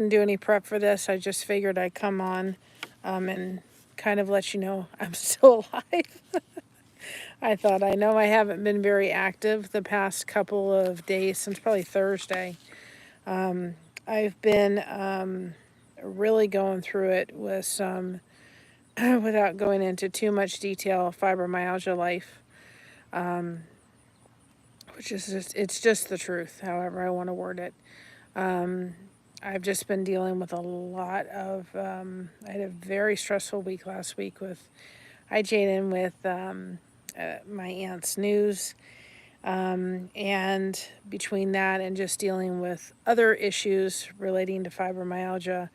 Didn't do any prep for this. I just figured I'd come on and kind of let you know I'm still alive. I thought, I know I haven't been very active the past couple of days, since probably Thursday. I've been really going through it with some, without going into too much detail, fibromyalgia life, which is just, it's just the truth, however I want to word it. I've just been dealing with a lot of, I had a very stressful week last week with, hi Jaden, with my aunt's news. And between that and just dealing with other issues relating to fibromyalgia,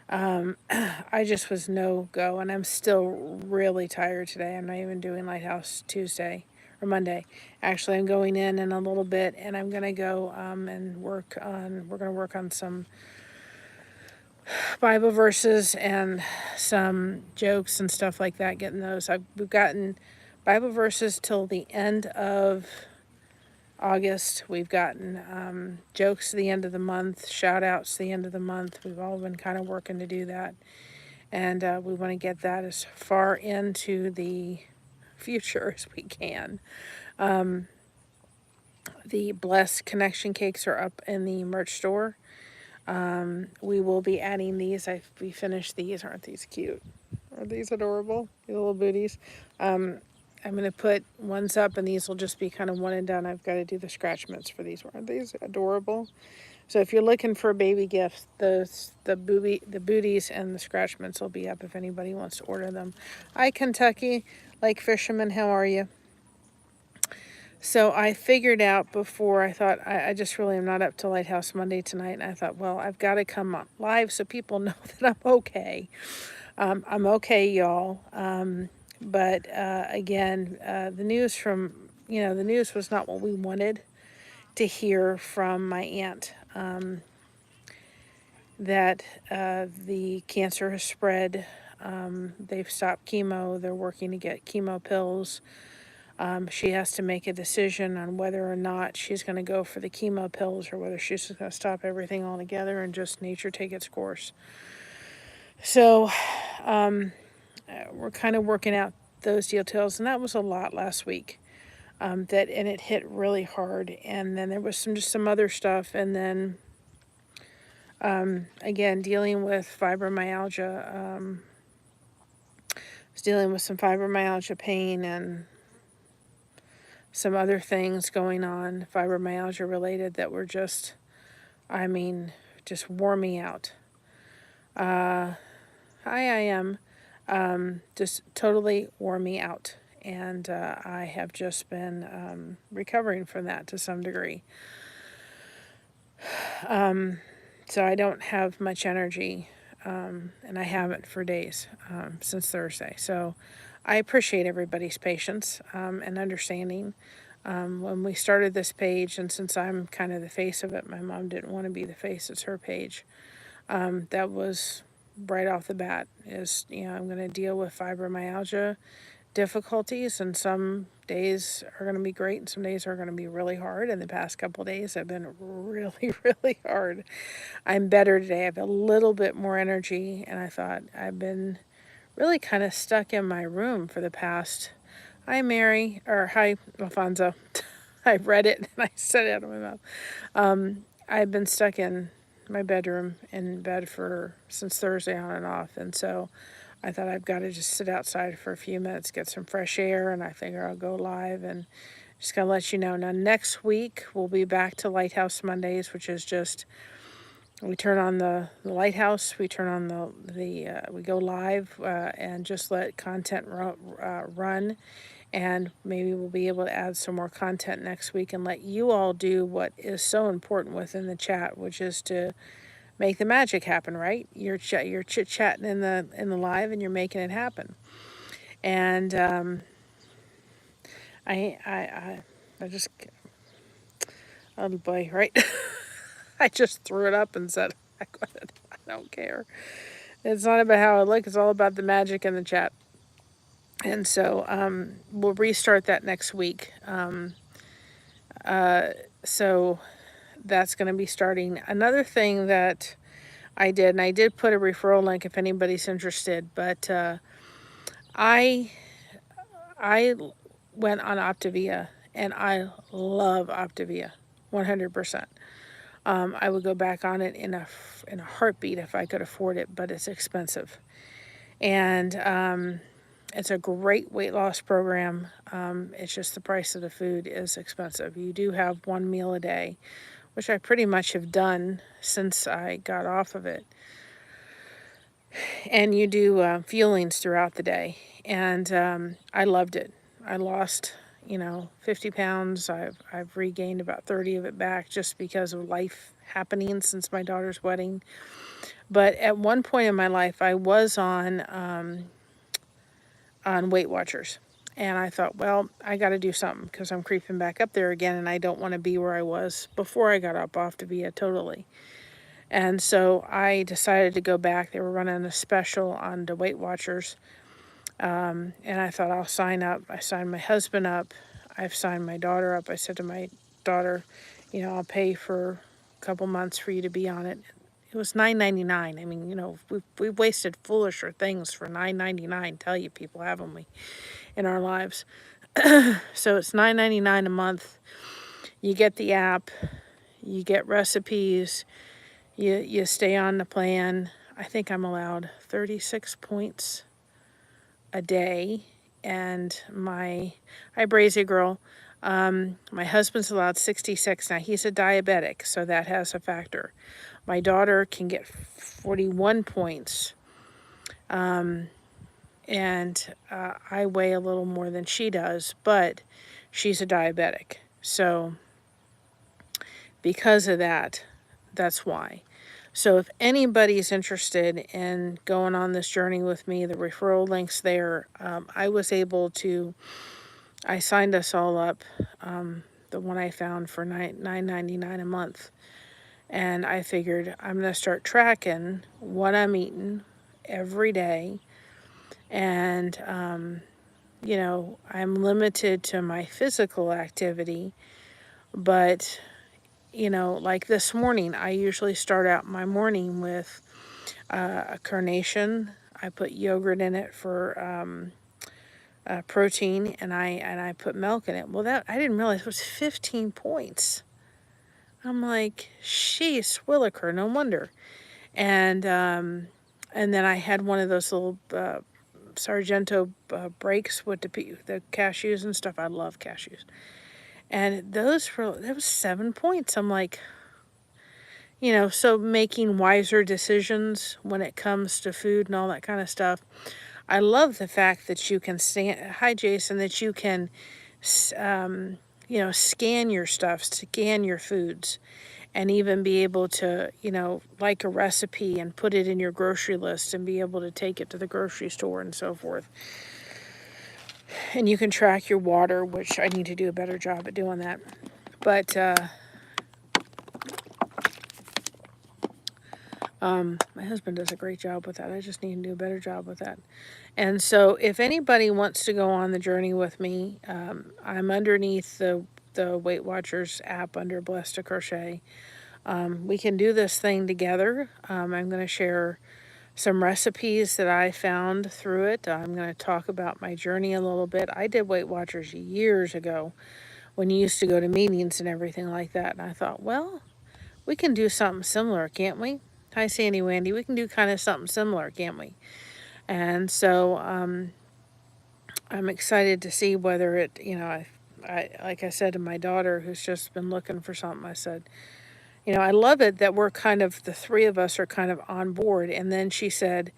I just was no go. And I'm still really tired today. I'm not even doing Lighthouse Tuesday or Monday. Actually, I'm going in a little bit, and I'm going to go and work on, we're going to work on some Bible verses and some jokes and stuff like that, getting those. We've gotten Bible verses till the end of August. We've gotten jokes to the end of the month, shout outs to the end of the month. We've all been kind of working to do that. And we want to get that as far into the future as we can. The Blessed connection cakes are up in the merch store. We will be adding these. We finished these. Aren't these cute? Are these adorable? The little booties. I'm going to put ones up, and these will just be kind of one and done. I've got to do the scratch mitts for these. Aren't these adorable? So if you're looking for a baby gift, the booties and the scratch mitts will be up if anybody wants to order them. Hi, Kentucky Lake Fisherman. How are you? So I figured out before, I thought, I just really am not up to Lighthouse Monday tonight. And I thought, well, I've got to come on live so people know that I'm okay. I'm okay, y'all. But again, the news from, the news was not what we wanted to hear from my aunt. That the cancer has spread. They've stopped chemo. They're working to get chemo pills. She has to make a decision on whether or not she's going to go for the chemo pills or whether she's just going to stop everything altogether and just nature take its course. So we're kind of working out those details, and that was a lot last week. And it hit really hard, and then there was some other stuff, and then again dealing with fibromyalgia. Was dealing with some fibromyalgia pain and some other things going on, fibromyalgia related, that were just, just wore me out. Hi, I am. Just totally wore me out. And I have just been recovering from that to some degree. So I don't have much energy, and I haven't for days since Thursday. So I appreciate everybody's patience and understanding. When we started this page, and since I'm kind of the face of it, my mom didn't want to be the face. It's her page. That was right off the bat. I'm going to deal with fibromyalgia difficulties, and some days are going to be great and some days are going to be really hard. And the past couple of days have been really, really hard. I'm better today. I have a little bit more energy, and I thought I've been really kind of stuck in my room for the past. Hi, Mary, or hi, Alfonso. I read it and I said it out of my mouth. I've been stuck in my bedroom in bed since Thursday on and off, and so I thought I've got to just sit outside for a few minutes, get some fresh air, and I figure I'll go live and just gonna let you know. Now next week we'll be back to Lighthouse Mondays, which is just, we turn on the lighthouse, we turn on we go live and just let content run, and maybe we'll be able to add some more content next week and let you all do what is so important within the chat, which is to make the magic happen, right? You're chit-chatting in the live, and you're making it happen. And I just, oh boy, right? I just threw it up and said, I don't care. It's not about how I look, it's all about the magic in the chat. And so we'll restart that next week. So that's going to be starting. Another thing that I did, and I did put a referral link if anybody's interested. But I went on Optavia, and I love Optavia, 100%. I would go back on it in a heartbeat if I could afford it, but it's expensive. And it's a great weight loss program. It's just the price of the food is expensive. You do have one meal a day, which I pretty much have done since I got off of it. And you do fuelings throughout the day. And I loved it. I lost, 50 pounds. I've regained about 30 of it back just because of life happening since my daughter's wedding. But at one point in my life, I was on Weight Watchers. And I thought, well, I got to do something because I'm creeping back up there again, and I don't want to be where I was before I got up off to be totally. And so I decided to go back. They were running a special on the Weight Watchers. And I thought, I'll sign up. I signed my husband up. I've signed my daughter up. I said to my daughter, I'll pay for a couple months for you to be on it. It was $9.99. I mean, we've wasted foolisher things for $9.99. Tell you, people, haven't we, in our lives? So it's $9.99 a month. You get the app. You get recipes. You stay on the plan. I think I'm allowed 36 points a day. And I brazy girl. My husband's allowed 66. Now, he's a diabetic, so that has a factor. My daughter can get 41 points. And I weigh a little more than she does, but she's a diabetic. So because of that, that's why. So if anybody's interested in going on this journey with me, the referral link's there. I signed us all up, the one I found for $9.99 a month. And I figured I'm going to start tracking what I'm eating every day. And, I'm limited to my physical activity. But, like this morning, I usually start out my morning with a carnation. I put yogurt in it for protein, and I put milk in it. Well, that I didn't realize it was 15 points. I'm like, sheesh, Williker, no wonder. And then I had one of those little Sargento breaks with the cashews and stuff. I love cashews. And that was 7 points. I'm like, so making wiser decisions when it comes to food and all that kind of stuff. I love the fact that you can hi Jason, that you can, scan your stuff, scan your foods, and even be able to, like a recipe and put it in your grocery list and be able to take it to the grocery store and so forth. And you can track your water, which I need to do a better job at doing that. But my husband does a great job with that. I just need to do a better job with that. And so if anybody wants to go on the journey with me, I'm underneath the Weight Watchers app under Blessed2Crochet. We can do this thing together. I'm going to share some recipes that I found through it. I'm going to talk about my journey a little bit. I did Weight Watchers years ago when you used to go to meetings and everything like that. And I thought, well, we can do something similar, can't we? Hi, Sandy Wandy. We can do kind of something similar, can't we? And so I'm excited to see whether it, I like I said to my daughter, who's just been looking for something, I said, I love it that we're kind of, the three of us are kind of on board. And then she said,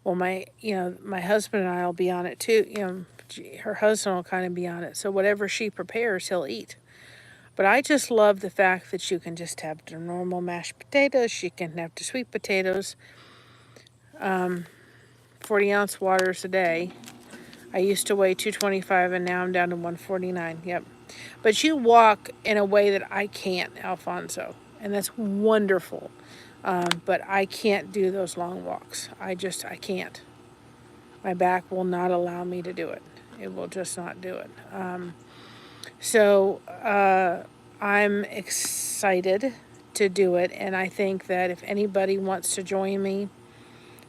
well, my husband and I will be on it too. Her husband will kind of be on it. So whatever she prepares, he'll eat. But I just love the fact that you can just have the normal mashed potatoes. You can have the sweet potatoes. 40-ounce waters a day. I used to weigh 225 and now I'm down to 149. Yep. But you walk in a way that I can't, Alfonso. And that's wonderful. But I can't do those long walks. I can't. My back will not allow me to do it. It will just not do it. So I'm excited to do it, and I think that if anybody wants to join me,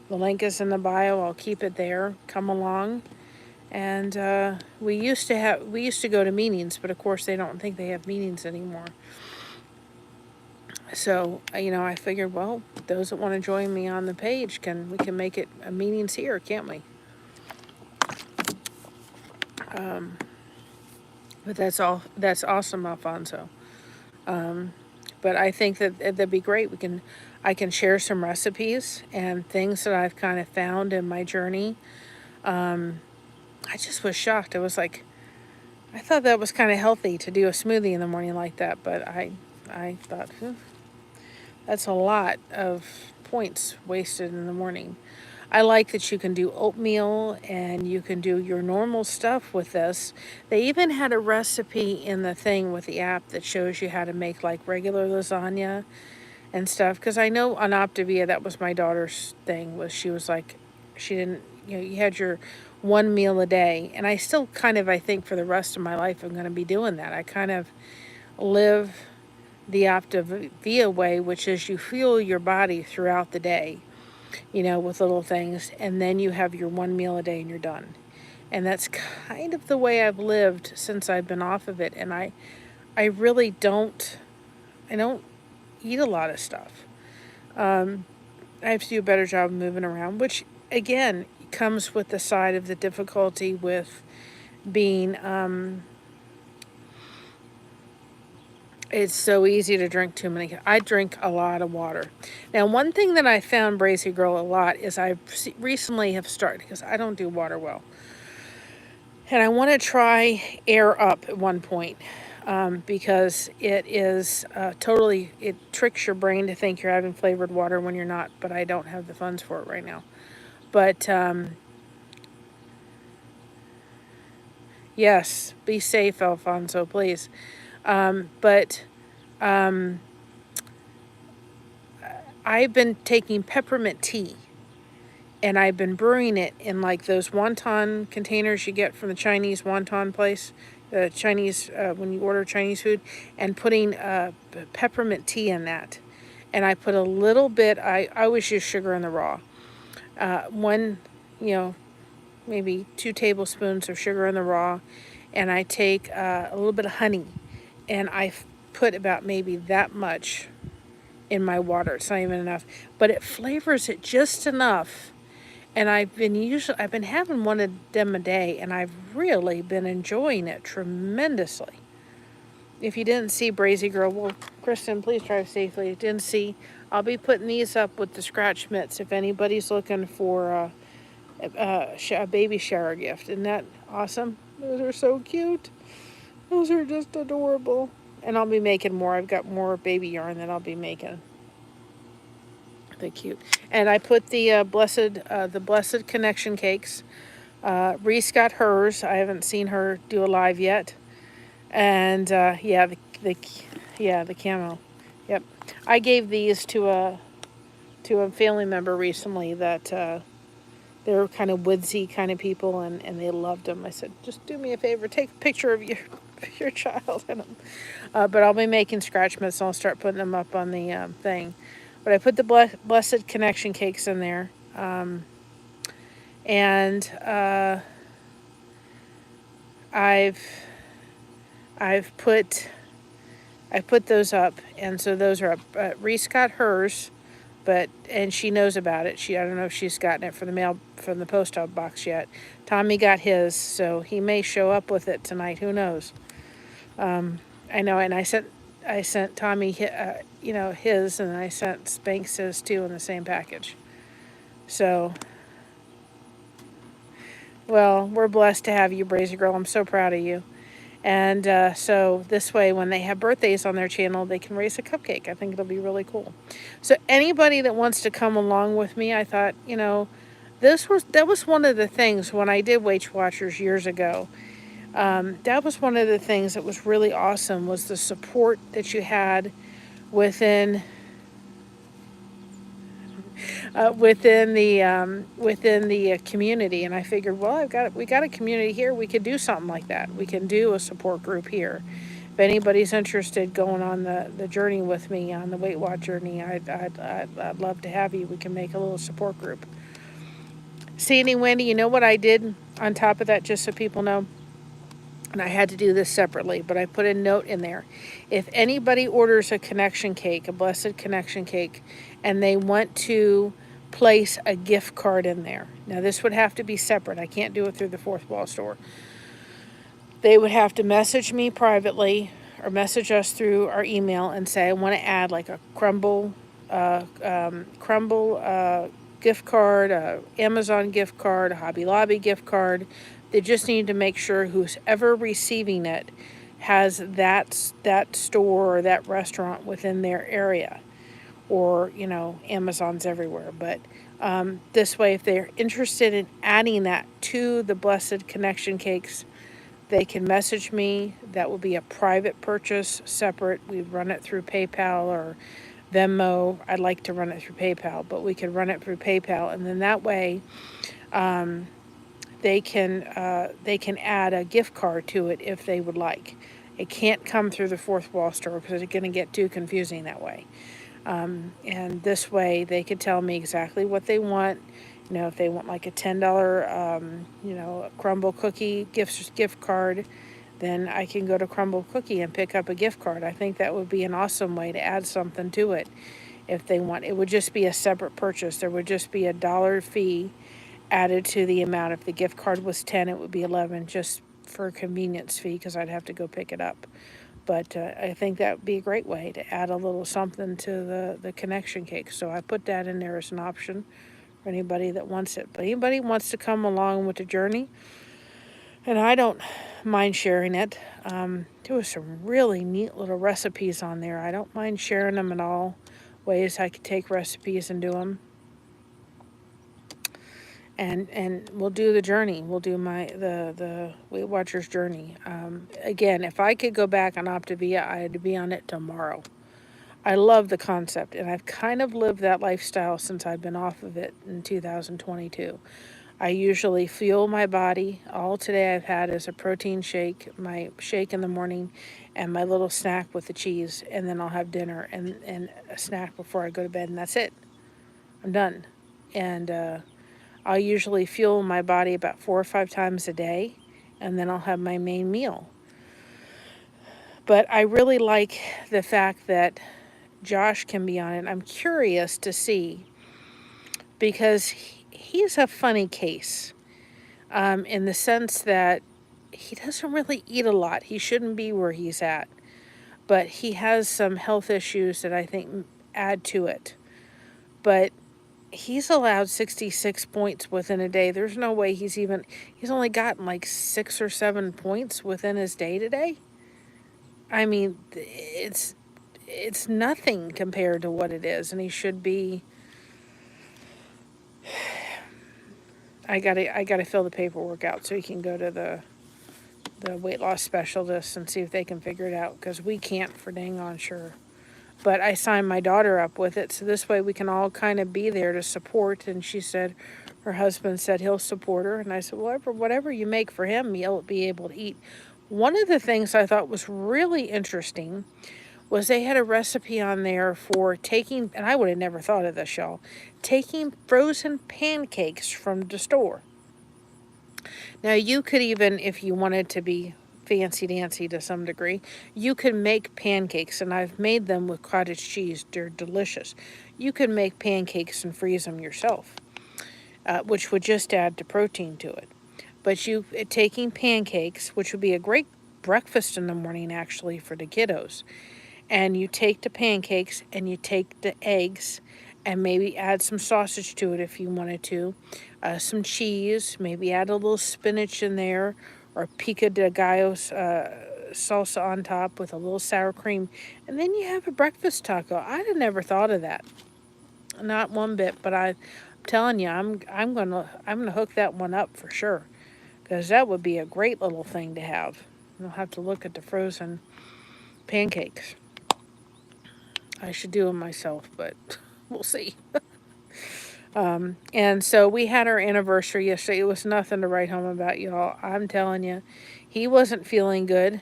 the link is in the bio. I'll keep it there. Come along. And we used to go to meetings, but of course they don't think they have meetings anymore. So, I figured, well, those that want to join me on the page, we can make it a meetings here, can't we? But that's awesome, Alfonso. But I think that'd be great. I can share some recipes and things that I've kind of found in my journey. I just was shocked. I was like, I thought that was kind of healthy to do a smoothie in the morning like that, but I thought, that's a lot of points wasted in the morning. I like that you can do oatmeal and you can do your normal stuff with this. They even had a recipe in the thing with the app that shows you how to make like regular lasagna and stuff. Because I know on Optavia, that was my daughter's thing, she was like, she didn't, you had your one meal a day. And I still kind of, I think for the rest of my life, I'm going to be doing that. I kind of live the Optavia way, which is you fuel your body throughout the day, with little things, and then you have your one meal a day and you're done. And that's kind of the way I've lived since I've been off of it. And I really don't eat a lot of stuff. I have to do a better job of moving around, which again comes with the side of the difficulty with being, it's so easy to drink too many. I drink a lot of water. Now, one thing that I found Brazy Girl a lot is I recently have started, because I don't do water well, and I want to try Air Up at one point, because it is it tricks your brain to think you're having flavored water when you're not, but I don't have the funds for it right now. But yes, be safe, Alfonso, please. But I've been taking peppermint tea, and I've been brewing it in like those wonton containers you get from the Chinese wonton place, the Chinese, when you order Chinese food, and putting peppermint tea in that. And I put a little bit, I always use sugar in the raw. One, maybe 2 tablespoons of sugar in the raw, and I take a little bit of honey, and I put about maybe that much in my water. It's not even enough, but it flavors it just enough. And I've been having one of them a day, and I've really been enjoying it tremendously. If you didn't see Brazy Girl, well, Kristen, please drive safely. If you didn't see, I'll be putting these up with the scratch mitts if anybody's looking for a baby shower gift. Isn't that awesome? Those are so cute. Those are just adorable. And I'll be making more. I've got more baby yarn that I'll be making. They're cute. And I put the Blessed Connection cakes. Reese got hers. I haven't seen her do a live yet. And the camo. Yep. I gave these to a family member recently that they were kind of woodsy kind of people, and they loved them. I said, just do me a favor, take a picture of your child in them. But I'll be making scratch mitts, and I'll start putting them up on the thing. But I put the Blessed Connection cakes in there. And I put those up, and so those are up. Reese got hers, and she knows about it. I don't know if she's gotten it from the post op box yet. Tommy got his, so he may show up with it tonight. Who knows? I know, and I sent Tommy, his, and I sent Spanx his too in the same package. So, well, we're blessed to have you, Brazy Girl. I'm so proud of you. And so this way, when they have birthdays on their channel, they can raise a cupcake. I think it'll be really cool. So anybody that wants to come along with me, I thought, that was one of the things when I did Weight Watchers years ago. That was one of the things that was really awesome, was the support that you had within the community. And I figured, well, we got a community here. We could do something like that. We can do a support group here. if anybody's interested going on the journey with me, on the Weight Watch journey, I'd love to have you. We can make a little support group. Sandy, Wendy, you know what I did on top of that, just so people know? And I had to do this separately, but I put a note in there. If anybody orders a connection cake, a blessed connection cake, and they want to place a gift card in there. Now, this would have to be separate. I can't do it through the Fourth Wall store. They would have to message me privately or message us through our email and say, I want to add like a Crumble gift card, a Amazon gift card, a Hobby Lobby gift card. They just need to make sure who's ever receiving it has that store or that restaurant within their area. Or, Amazon's everywhere. But this way, if they're interested in adding that to the Blessed Connection Cakes, they can message me. That will be a private purchase, separate. We run it through PayPal or Venmo. I'd like to run it through PayPal, but we could run it through PayPal, and then that way, they can add a gift card to it if they would like. It can't come through the Fourth Wall store because it's going to get too confusing that way. And this way, they could tell me exactly what they want. If they want like a $10, a Crumble Cookie gift card, then I can go to Crumble Cookie and pick up a gift card. I think that would be an awesome way to add something to it. If they want, it would just be a separate purchase. There would just be a $1 fee added to the amount. If the gift card was 10, it would be 11, just for a convenience fee, because I'd have to go pick it up. But I think that would be a great way to add a little something to the connection cake. So I put that in there as an option for anybody that wants it. But anybody wants to come along with the journey, and I don't mind sharing it. There was some really neat little recipes on there. I don't mind sharing them in all ways I could take recipes and do them. And we'll do the journey. We'll do the Weight Watchers journey. Again, if I could go back on Optavia, I'd be on it tomorrow. I love the concept, and I've kind of lived that lifestyle since I've been off of it in 2022. I usually fuel my body. All today I've had is a protein shake, my shake in the morning, and my little snack with the cheese, and then I'll have dinner and a snack before I go to bed, and that's it. I'm done. And I'll usually fuel my body about 4 or 5 times a day, and then I'll have my main meal. But I really like the fact that Josh can be on it. I'm curious to see, because he's a funny case, in the sense that he doesn't really eat a lot. He shouldn't be where he's at, but he has some health issues that I think add to it. But he's allowed 66 points within a day. There's no way he's only gotten like 6 or 7 points within his day today. I mean, it's nothing compared to what it is, and he should be. I gotta fill the paperwork out so he can go to the weight loss specialist and see if they can figure it out, because we can't for dang on sure. But I signed my daughter up with it, so this way we can all kind of be there to support. And she said, her husband said he'll support her. And I said, whatever you make for him, he'll be able to eat. One of the things I thought was really interesting was they had a recipe on there for taking, and I would have never thought of this, y'all, taking frozen pancakes from the store. Now, you could even, if you wanted to be fancy-dancy to some degree, you could make pancakes, and I've made them with cottage cheese. They're delicious. You could make pancakes and freeze them yourself, which would just add to protein to it. But taking pancakes, which would be a great breakfast in the morning, actually, for the kiddos, and you take the pancakes and you take the eggs and maybe add some sausage to it if you wanted to, some cheese, maybe add a little spinach in there, or pico de gallo salsa on top with a little sour cream, and then you have a breakfast taco. I'd have never thought of that, not one bit. But I'm telling you, I'm gonna hook that one up for sure, because that would be a great little thing to have. I'll have to look at the frozen pancakes. I should do them myself, but we'll see. And so we had our anniversary yesterday. It was nothing to write home about, y'all. I'm telling you, he wasn't feeling good.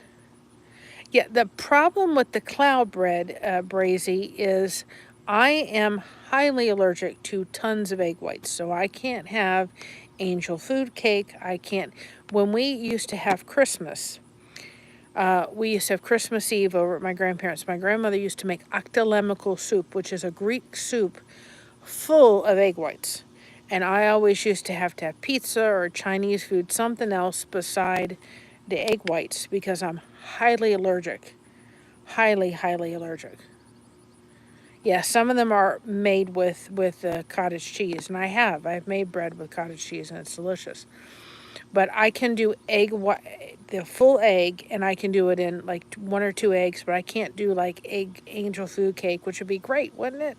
Yeah, the problem with the cloud bread, Brazy, is I am highly allergic to tons of egg whites. So I can't have angel food cake. I can't. When we used to have Christmas, we used to have Christmas Eve over at my grandparents'. My grandmother used to make octolemmical soup, which is a Greek soup full of egg whites. And I always used to have pizza or Chinese food, something else beside the egg whites, because I'm highly allergic. Highly, highly allergic. Yeah, some of them are made with cottage cheese, and I've made bread with cottage cheese, and it's delicious. But I can do the full egg, and I can do it in like one or two eggs. But I can't do like egg angel food cake, which would be great, wouldn't it?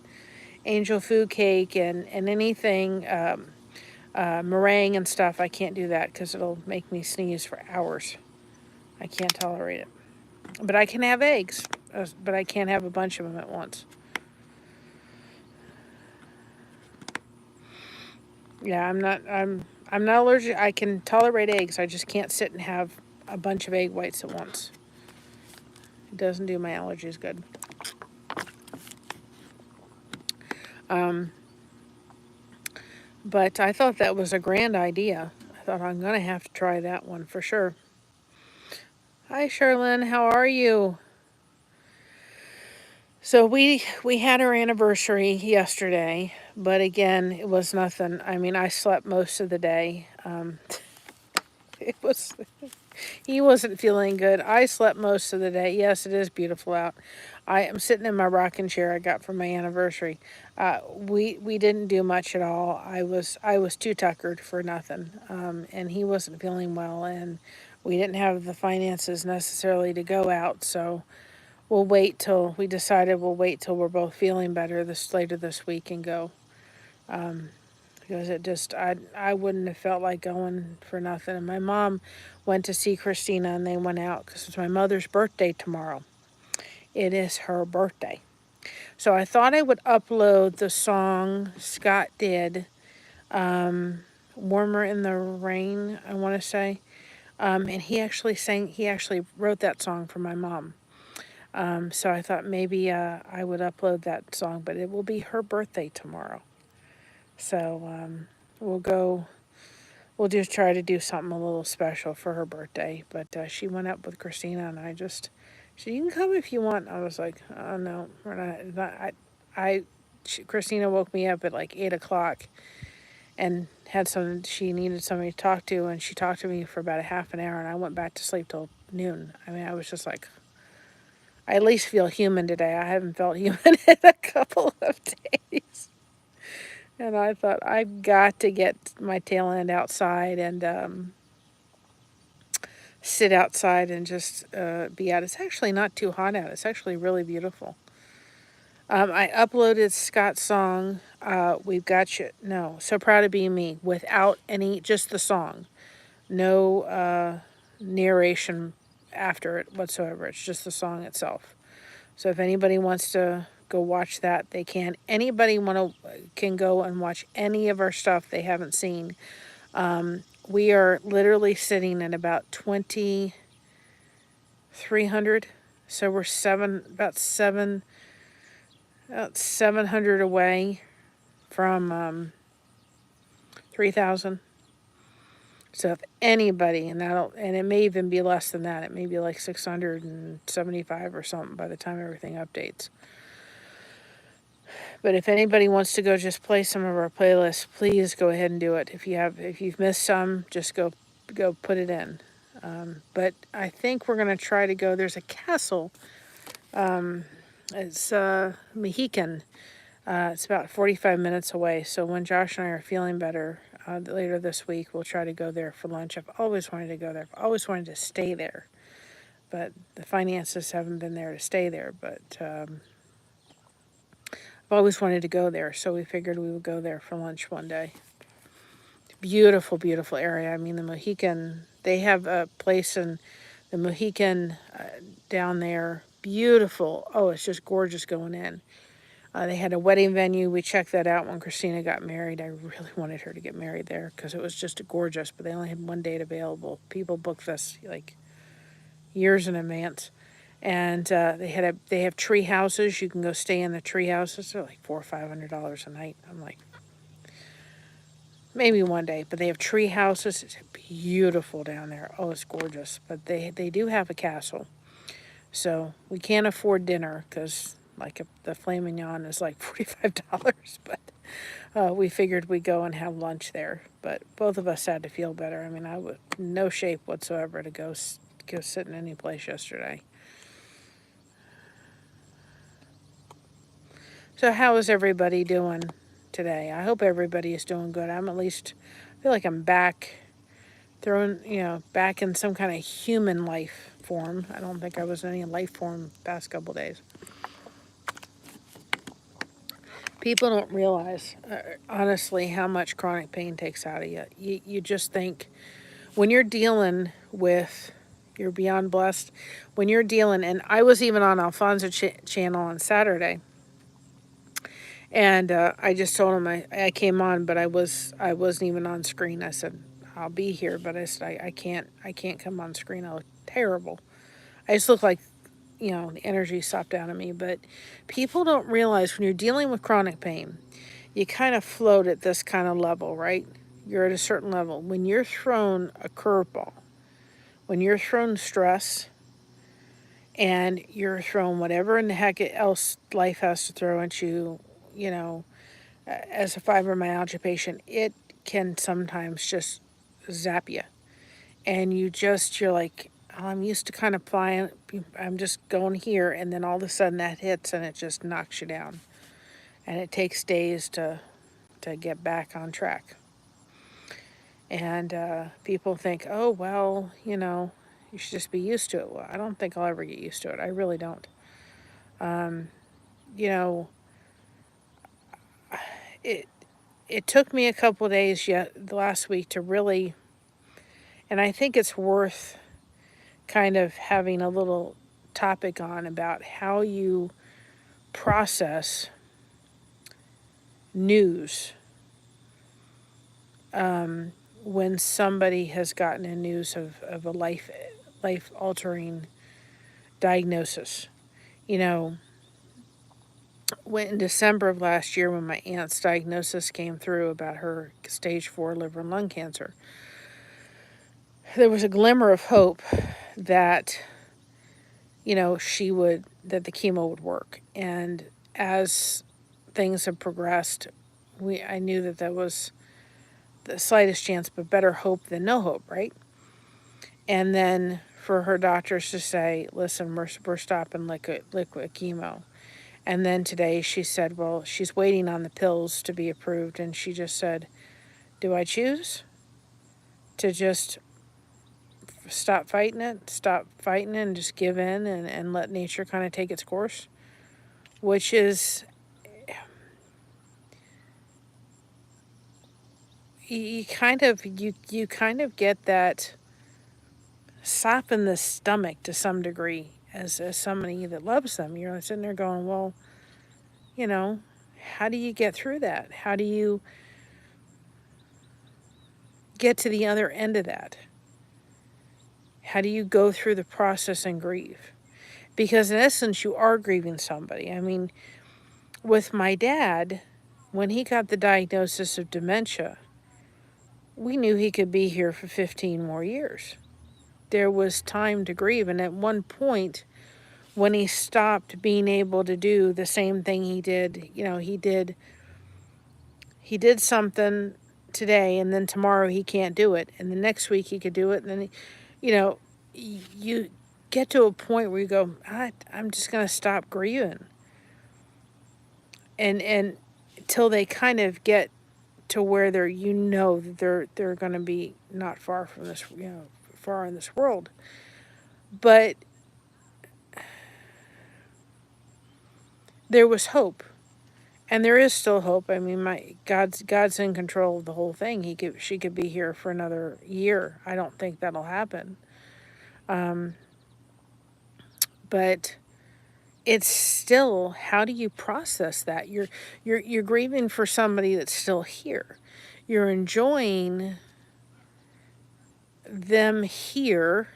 Angel food cake and anything meringue and stuff. I can't do that because it'll make me sneeze for hours. I can't tolerate it. But I can have eggs, but I can't have a bunch of them at once. Yeah, I'm not allergic. I can tolerate eggs. I just can't sit and have a bunch of egg whites at once. It doesn't do my allergies good. But I thought that was a grand idea. I thought I'm gonna have to try that one for sure. Hi, Charlene. How are you? So we had our anniversary yesterday, but again, it was nothing. I mean, I slept most of the day. It was He wasn't feeling good. I slept most of the day. Yes, it is beautiful out. I am sitting in my rocking chair I got for my anniversary. We didn't do much at all. I was too tuckered for nothing, and he wasn't feeling well, and we didn't have the finances necessarily to go out. So we decided we'll wait till we're both feeling better later this week and go. Because I wouldn't have felt like going for nothing. And my mom went to see Christina, and they went out because it's my mother's birthday tomorrow. It is her birthday. So I thought I would upload the song Scott did, Warmer in the Rain, I want to say. And he actually wrote that song for my mom. So I thought maybe I would upload that song, but it will be her birthday tomorrow. So we'll go. We'll just try to do something a little special for her birthday. But she went up with Christina, and she said, "You can come if you want." I was like, "Oh no, we're not." Christina woke me up at like 8 o'clock, and she needed somebody to talk to, and she talked to me for about a half an hour, and I went back to sleep till noon. I mean, I was just like, I at least feel human today. I haven't felt human in a couple of days. And I thought, I've got to get my tail end outside and sit outside and just be out. It's actually not too hot out. It's actually really beautiful. I uploaded Scott's song, We've Got You. No, So Proud to Be Me, without just the song. No narration after it whatsoever. It's just the song itself. So if anybody wants to go watch that, they can. Can go and watch any of our stuff they haven't seen. We are literally sitting at about 2,300. So we're about 700 away from 3,000. So if anybody, and it may even be less than that. It may be like 675 or something by the time everything updates. But if anybody wants to go just play some of our playlists, please go ahead and do it. If you've missed some, just go put it in. But I think we're gonna try to go. There's a castle. It's Mohican. It's about 45 minutes away. So when Josh and I are feeling better later this week, we'll try to go there for lunch. I've always wanted to go there. I've always wanted to stay there, but the finances haven't been there to stay there. But I've always wanted to go there, so we figured we would go there for lunch one day. Beautiful, beautiful area. I mean, the Mohican, they have a place in the Mohican down there. Beautiful. Oh, it's just gorgeous going in. They had a wedding venue. We checked that out when Christina got married. I really wanted her to get married there because it was just gorgeous, but they only had one date available. People booked this like years in advance. And they have tree houses. You can go stay in the tree houses. They're like $400 or $500 a night. I'm like, maybe one day. But they have tree houses. It's beautiful down there. Oh, it's gorgeous. But they do have a castle. So we can't afford dinner because the filet mignon is like $45. But we figured we'd go and have lunch there. But both of us had to feel better. I mean, I was no shape whatsoever to go sit in any place yesterday. So how is everybody doing today? I hope everybody is doing good. I feel like I'm back, back in some kind of human life form. I don't think I was in any life form the past couple days. People don't realize, honestly, how much chronic pain takes out of you. You just think, when you're dealing with, you're beyond blessed, when you're dealing, and I was even on Alfonso channel on Saturday, and I just told him I came on, but I wasn't even on screen. I said, I'll be here, but I said, I can't come on screen. I look terrible. I just look like, the energy stopped out of me. But people don't realize when you're dealing with chronic pain, you kind of float at this kind of level, right? You're at a certain level. When you're thrown a curveball, when you're thrown stress, and you're thrown whatever in the heck else life has to throw at you, as a fibromyalgia patient, it can sometimes just zap you. And you're like, oh, I'm used to kind of flying, I'm just going here, and then all of a sudden that hits and it just knocks you down. And it takes days to get back on track. And people think, oh, well, you should just be used to it. Well, I don't think I'll ever get used to it. I really don't. It took me a couple of days last week to really, and I think it's worth kind of having a little topic on about how you process news when somebody has gotten a news of a life-altering diagnosis. When in December of last year, when my aunt's diagnosis came through about her stage 4 liver and lung cancer, there was a glimmer of hope that, that the chemo would work. And as things have progressed, I knew that was the slightest chance, but better hope than no hope, right? And then for her doctors to say, listen, we're stopping liquid chemo. And then today she said, well, she's waiting on the pills to be approved. And she just said, do I choose to just stop fighting and just give in and let nature kind of take its course? Which is, you kind of get that sop in the stomach to some degree as somebody that loves them. You're sitting there going, well, how do you get through that? How do you get to the other end of that? How do you go through the process and grieve? Because in essence, you are grieving somebody. I mean, with my dad, when he got the diagnosis of dementia, we knew he could be here for 15 more years. There was time to grieve. And at one point, when he stopped being able to do the same thing he did, he did something today, and then tomorrow he can't do it, and the next week he could do it, and then, you get to a point where you go, I'm just going to stop grieving. And till they kind of get to where that they're going to be not far from this, far in this world. But there was hope. And there is still hope. I mean, God's in control of the whole thing. She could be here for another year. I don't think that'll happen. But it's still, how do you process that? You're grieving for somebody that's still here. You're enjoying them here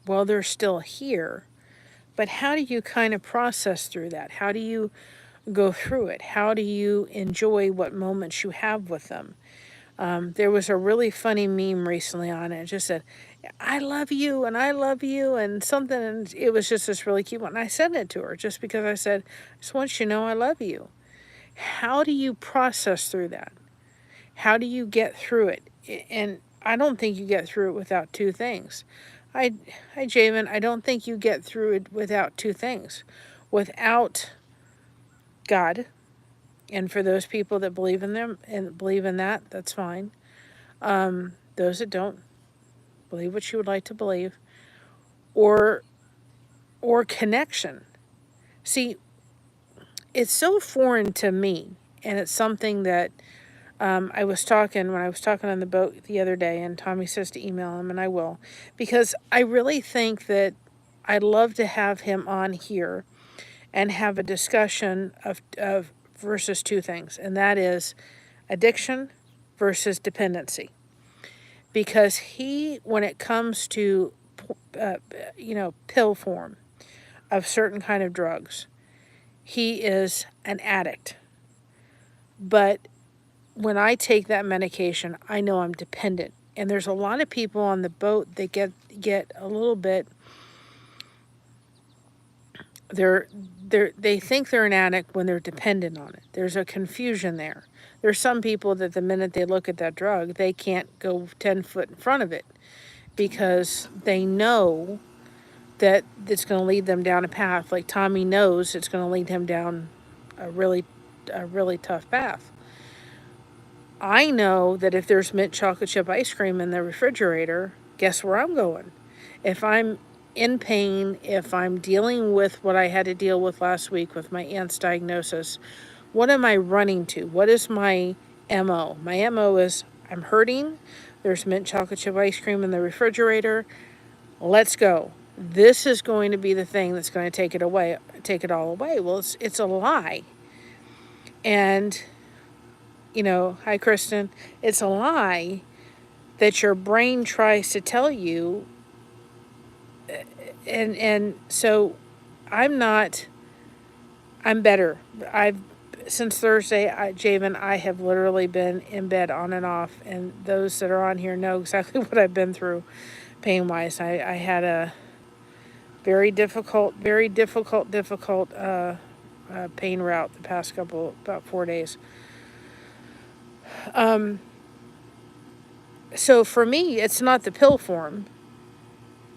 while they're still here, But how do you kind of process through that? How do you go through it? How do you enjoy what moments you have with them? There was a really funny meme recently on it. It just said, I love you and I love you and something. And it was just this really cute one. And I sent it to her just because I said, I just want you to know I love you. How do you process through that? How do you get through it? And I don't think you get through it without two things. Hi, Javen. I don't think you get through it without two things. Without God, and for those people that believe in them and believe in that, that's fine. Those that don't, believe what you would like to believe, or connection. See, it's so foreign to me, and it's something that when I was talking on the boat the other day, and Tommy says to email him, and I will, because I really think that I'd love to have him on here and have a discussion of versus two things, and that is addiction versus dependency. Because he, when it comes to, pill form of certain kind of drugs, he is an addict. But when I take that medication, I know I'm dependent. And there's a lot of people on the boat that get a little bit, they think they're an addict when they're dependent on it. There's a confusion there. There's some people that the minute they look at that drug, they can't go 10 foot in front of it because they know that it's going to lead them down a path. Like Tommy knows it's going to lead him down a really tough path. I know that if there's mint chocolate chip ice cream in the refrigerator, guess where I'm going? If I'm in pain, if I'm dealing with what I had to deal with last week with my aunt's diagnosis, what am I running to? What is my MO? My MO is I'm hurting. There's mint chocolate chip ice cream in the refrigerator. Let's go. This is going to be the thing that's going to take it all away. Well, it's a lie. And, hi, Kristen. It's a lie that your brain tries to tell you. And so I'm better. Since Thursday, Javen, I have literally been in bed on and off. And those that are on here know exactly what I've been through pain-wise. I had a very difficult pain route the past about 4 days. So for me, it's not the pill form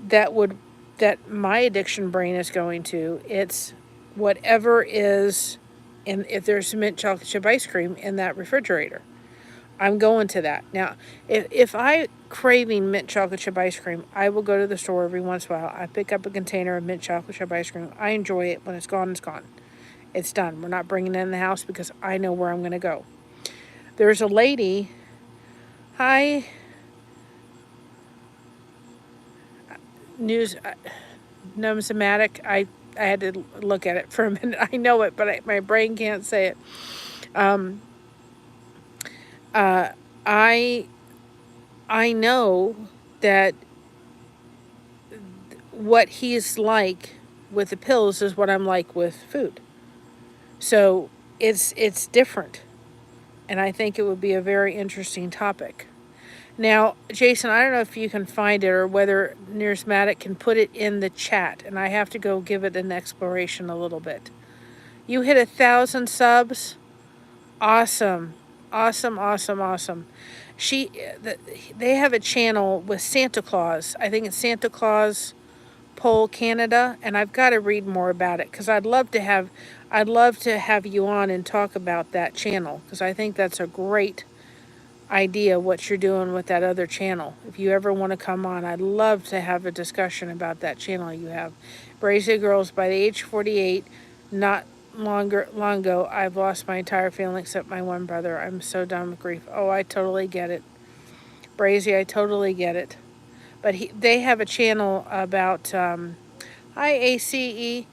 that my addiction brain is going to. It's whatever is, and if there's mint chocolate chip ice cream in that refrigerator, I'm going to that. Now, if I craving mint chocolate chip ice cream, I will go to the store every once in a while. I pick up a container of mint chocolate chip ice cream. I enjoy it. When it's gone, it's gone. It's done. We're not bringing it in the house because I know where I'm going to go. There's a lady. Hi. Numismatic. I had to look at it for a minute. I know it, but my brain can't say it. I know that what he's like with the pills is what I'm like with food. So it's different. And I think it would be a very interesting topic. Now, Jason, I don't know if you can find it or whether Numismatic can put it in the chat. And I have to go give it an exploration a little bit. You hit 1,000 subs. Awesome. They have a channel with Santa Claus. I think it's Santa Claus Pole Canada, and I've got to read more about it because I'd love to have you on and talk about that channel because I think that's a great idea what you're doing with that other channel. If you ever want to come on, I'd love to have a discussion about that channel you have. Brazy Girls, by the age 48, not long ago, I've lost my entire family except my one brother. I'm so done with grief. Oh, I totally get it. Brazy, I totally get it. But they have a channel about, hi ACE, they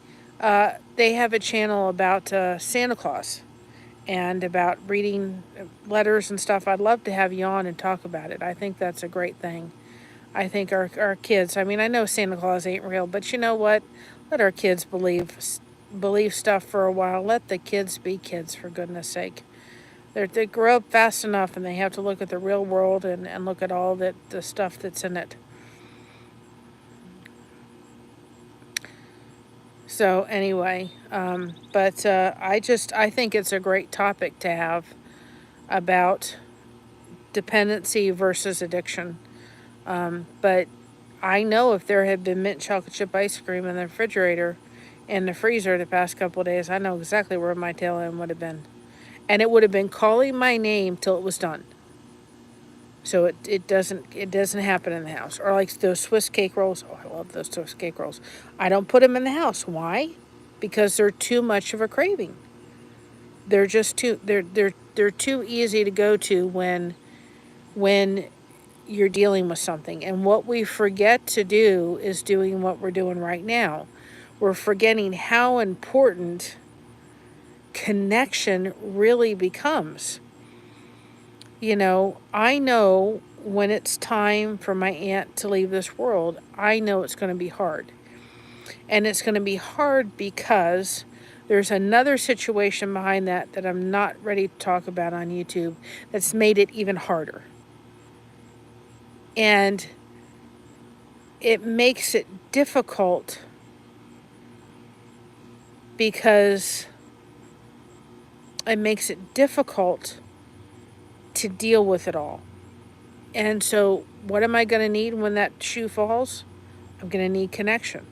have a channel about Santa Claus and about reading letters and stuff. I'd love to have you on and talk about it. I think that's a great thing. I think our kids, I mean, I know Santa Claus ain't real, but you know what? Let our kids believe stuff for a while. Let the kids be kids, for goodness sake. They grow up fast enough, and they have to look at the real world and look at all the stuff that's in it. So anyway, I think it's a great topic to have about dependency versus addiction. But I know if there had been mint chocolate chip ice cream in the refrigerator and the freezer the past couple of days, I know exactly where my tail end would have been. And it would have been calling my name till it was done. So it doesn't happen in the house. Or like those Swiss cake rolls. Oh, I love those Swiss cake rolls. I don't put them in the house. Why? Because they're too much of a craving. They're just they're too easy to go to when you're dealing with something. And what we forget to do is doing what we're doing right now. We're forgetting how important connection really becomes. You know, I know when it's time for my aunt to leave this world, I know it's going to be hard. And it's going to be hard because there's another situation behind that I'm not ready to talk about on YouTube that's made it even harder. And it makes it difficult because it makes it difficult to deal with it all. And so what am I going to need when that shoe falls? I'm going to need connection.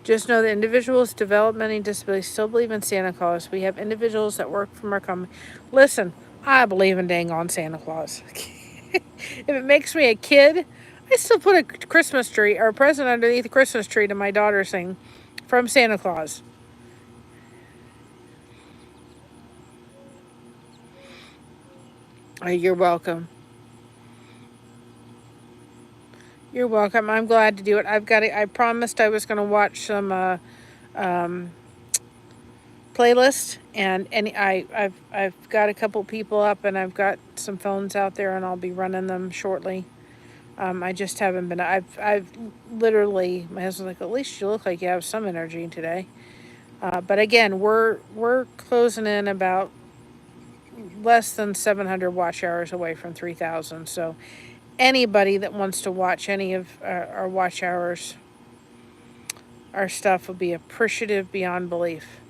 Just know that individuals with developmental disabilities still believe in Santa Claus. We have individuals that work from our company. Listen, I believe in dang on Santa Claus. If it makes me a kid, I still put a Christmas tree or a present underneath the Christmas tree to my daughter saying, from Santa Claus. You're welcome. You're welcome. I'm glad to do it. I promised I was going to watch some playlist, and I've got a couple people up, and I've got some phones out there, and I'll be running them shortly. I just haven't been. I've literally, my husband's like, at least you look like you have some energy today. But again, we're closing in about less than 700 watch hours away from 3,000. So anybody that wants to watch any of our watch hours, our stuff, will be appreciative beyond belief.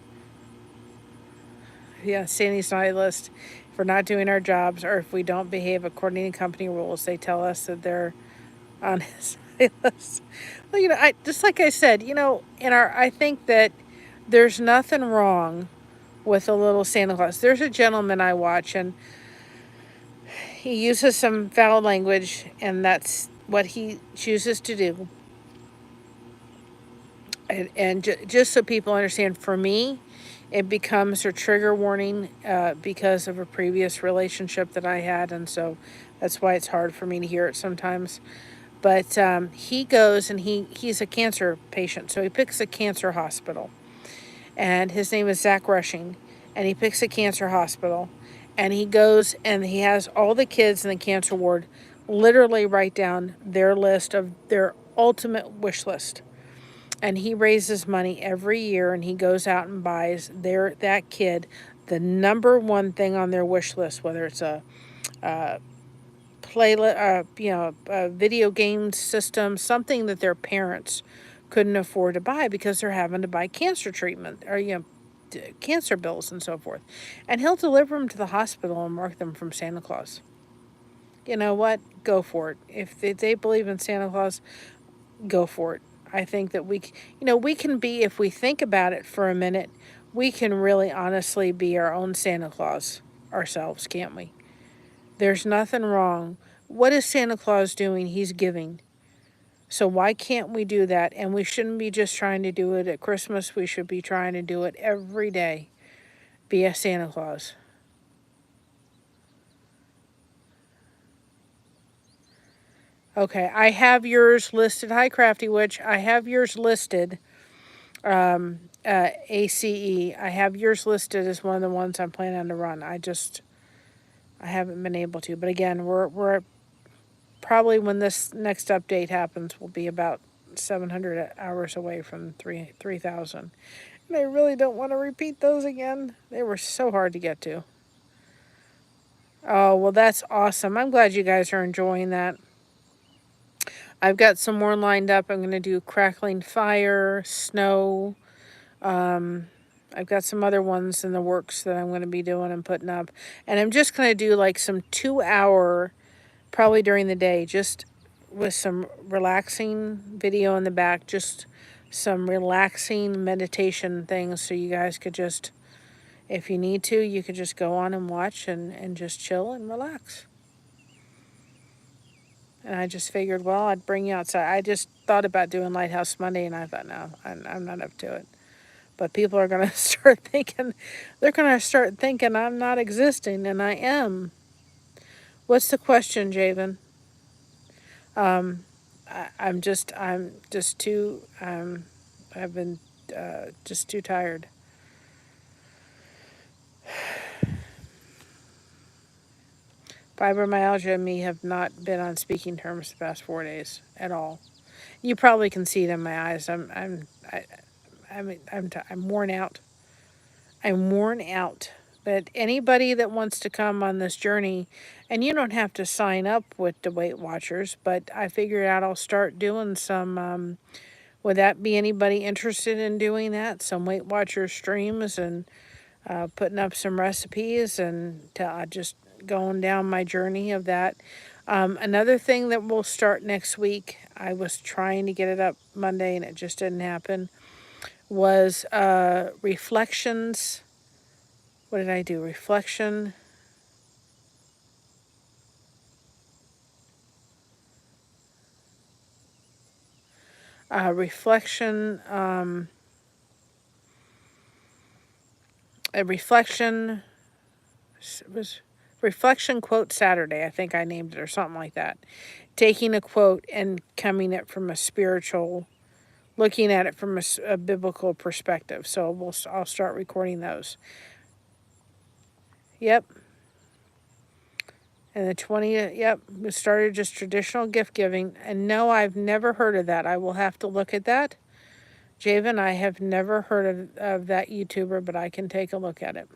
Yeah, Sandy's naughty list. If we're not doing our jobs, or if we don't behave according to company rules, they tell us that they're on his list. Well, you know, I just like I said, you know, I think that there's nothing wrong with a little Santa Claus. There's a gentleman I watch, and he uses some foul language, and that's what he chooses to do. And just so people understand, for me, it becomes a trigger warning because of a previous relationship that I had, and so that's why it's hard for me to hear it sometimes. But he goes, and he's a cancer patient, so he picks a cancer hospital. And his name is Zach Rushing, and he picks a cancer hospital, and he goes and he has all the kids in the cancer ward literally write down their list of their ultimate wish list. And he raises money every year, and he goes out and buys that kid the number one thing on their wish list, whether it's a a video game system, something that their parents couldn't afford to buy because they're having to buy cancer treatment or cancer bills and so forth. And he'll deliver them to the hospital and mark them from Santa Claus. You know what? Go for it. If they believe in Santa Claus, go for it. I think that we can be, if we think about it for a minute, we can really honestly be our own Santa Claus ourselves, can't we? There's nothing wrong. What is Santa Claus doing? He's giving. So why can't we do that? And we shouldn't be just trying to do it at Christmas. We should be trying to do it every day. Be a Santa Claus. Okay, I have yours listed. Hi, Crafty Witch. I have yours listed. ACE. I have yours listed as one of the ones I'm planning to run. I haven't been able to. But again, we're probably when this next update happens, we'll be about 700 hours away from 3,000. And I really don't want to repeat those again. They were so hard to get to. Oh, well, that's awesome. I'm glad you guys are enjoying that. I've got some more lined up. I'm going to do crackling fire, snow. I've got some other ones in the works that I'm going to be doing and putting up. And I'm just going to do like some 2-hour, probably during the day, just with some relaxing video in the back, just some relaxing meditation things so you guys could just, if you need to, you could just go on and watch and just chill and relax. And I just figured, well, I'd bring you outside. I just thought about doing Lighthouse Monday, and I thought, no, I'm not up to it. But people are going to start thinking, they're going to start thinking I'm not existing, and I am. What's the question, Javen? I'm just too, I've been just too tired. Fibromyalgia and me have not been on speaking terms the past 4 days at all. You probably can see it in my eyes. I'm worn out. I'm worn out. But anybody that wants to come on this journey, and you don't have to sign up with the Weight Watchers, but I figured out I'll start doing some. Would that be anybody interested in doing that? Some Weight Watchers streams and putting up some recipes and just going down my journey of that. Another thing that we'll start next week, I was trying to get it up Monday and it just didn't happen, was reflections. What did I do? Reflection. Reflection. A reflection. It was Reflection Quote Saturday, I think I named it, or something like that. Taking a quote and coming it from a spiritual, looking at it from a biblical perspective. So I'll start recording those. Yep. And the 20th, yep, we started just traditional gift giving. And no, I've never heard of that. I will have to look at that. Javen, I have never heard of that YouTuber, but I can take a look at it.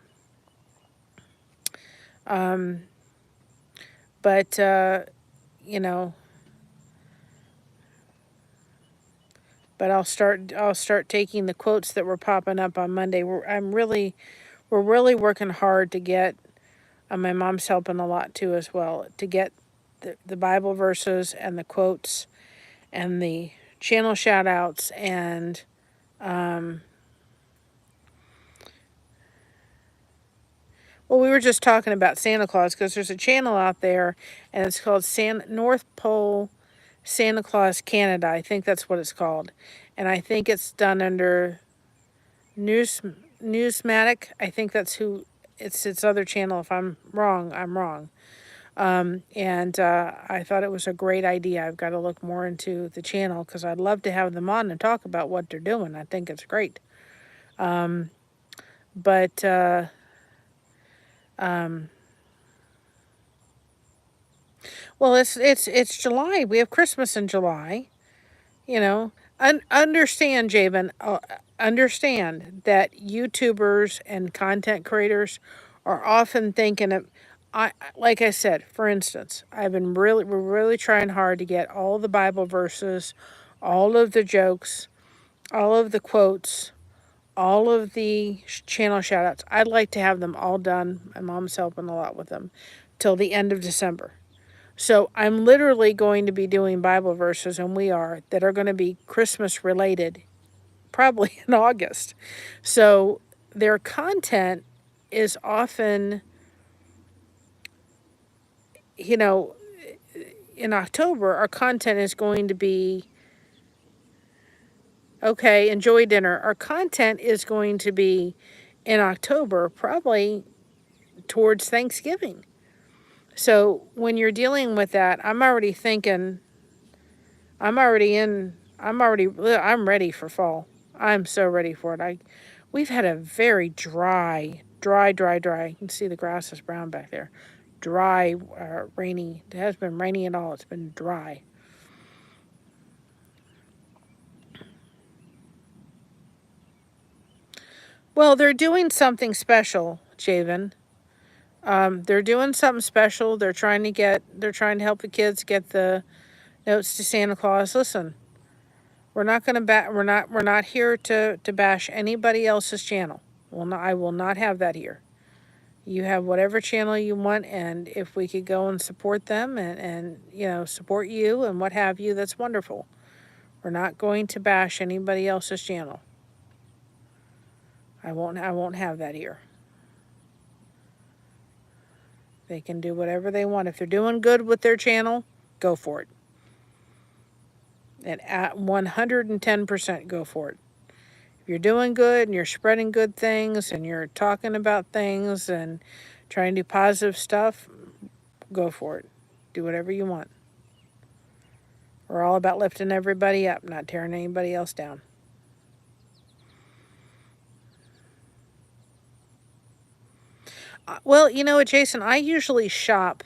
But you know, but I'll start taking the quotes that were popping up on Monday. We're really working hard to get. My mom's helping a lot too as well to get the Bible verses and the quotes and the channel shout outs and well, we were just talking about Santa Claus because there's a channel out there and it's called North Pole Santa Claus Canada. I think that's what it's called. And I think it's done under Newsmatic. I think that's who it's other channel. If I'm wrong, I'm wrong. And I thought it was a great idea. I've got to look more into the channel because I'd love to have them on and talk about what they're doing. I think it's great. Well, it's July. We have Christmas in July. You know, understand, Javen. Understand that YouTubers and content creators are often thinking of. Like I said, for instance, we're really trying hard to get all the Bible verses, all of the jokes, all of the quotes, all of the channel shout outs. I'd like to have them all done. My mom's helping a lot with them till the end of December. So I'm literally going to be doing Bible verses, and we are, that are going to be Christmas related, probably in August. So their content is often, you know, in October, our content is going to be, okay, enjoy dinner. Our content is going to be in October, probably towards Thanksgiving. So when you're dealing with that, I'm already thinking, I'm ready for fall. I'm so ready for it. We've had a very dry. You can see the grass is brown back there. dry, rainy. It hasn't been rainy at all. It's been dry. Well, they're doing something special, Javen. They're doing something special. They're trying to help the kids get the notes to Santa Claus. Listen, we're not going to we're not here to bash anybody else's channel. I will not have that here. You have whatever channel you want, and if we could go and support them and support you and what have you, that's wonderful. We're not going to bash anybody else's channel. I won't have that here. They can do whatever they want. If they're doing good with their channel, go for it. And at 110% go for it. If you're doing good and you're spreading good things and you're talking about things and trying to do positive stuff, go for it. Do whatever you want. We're all about lifting everybody up, not tearing anybody else down. Well, you know what, Jason? I usually shop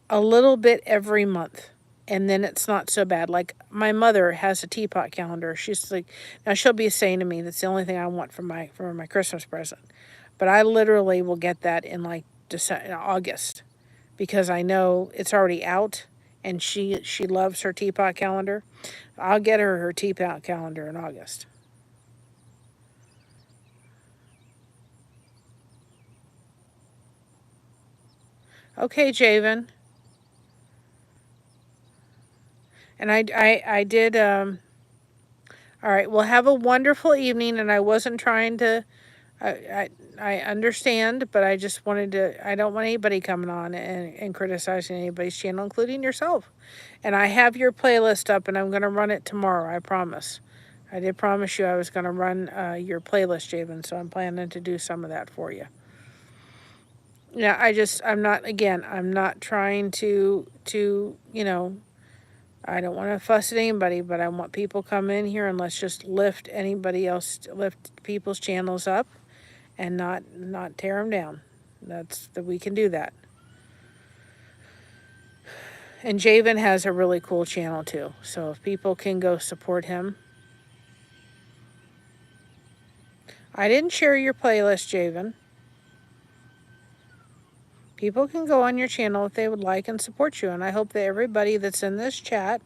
a little bit every month, and then it's not so bad. Like, my mother has a teapot calendar. She's like, now she'll be saying to me, that's the only thing I want for my Christmas present. But I literally will get that in like August, because I know it's already out, and she loves her teapot calendar. I'll get her teapot calendar in August. Okay, Javen. And I did, all right, well, have a wonderful evening, and I wasn't trying to, I understand, but I just wanted to, I don't want anybody coming on and criticizing anybody's channel, including yourself. And I have your playlist up, and I'm going to run it tomorrow, I promise. I did promise you I was going to run your playlist, Javen, so I'm planning to do some of that for you. Yeah, I'm not trying to, I don't want to fuss at anybody, but I want people to come in here and let's just lift people's channels up and not tear them down. We can do that. And Javen has a really cool channel too, so if people can go support him. I didn't share your playlist, Javen. People can go on your channel if they would like and support you, and I hope that everybody that's in this chat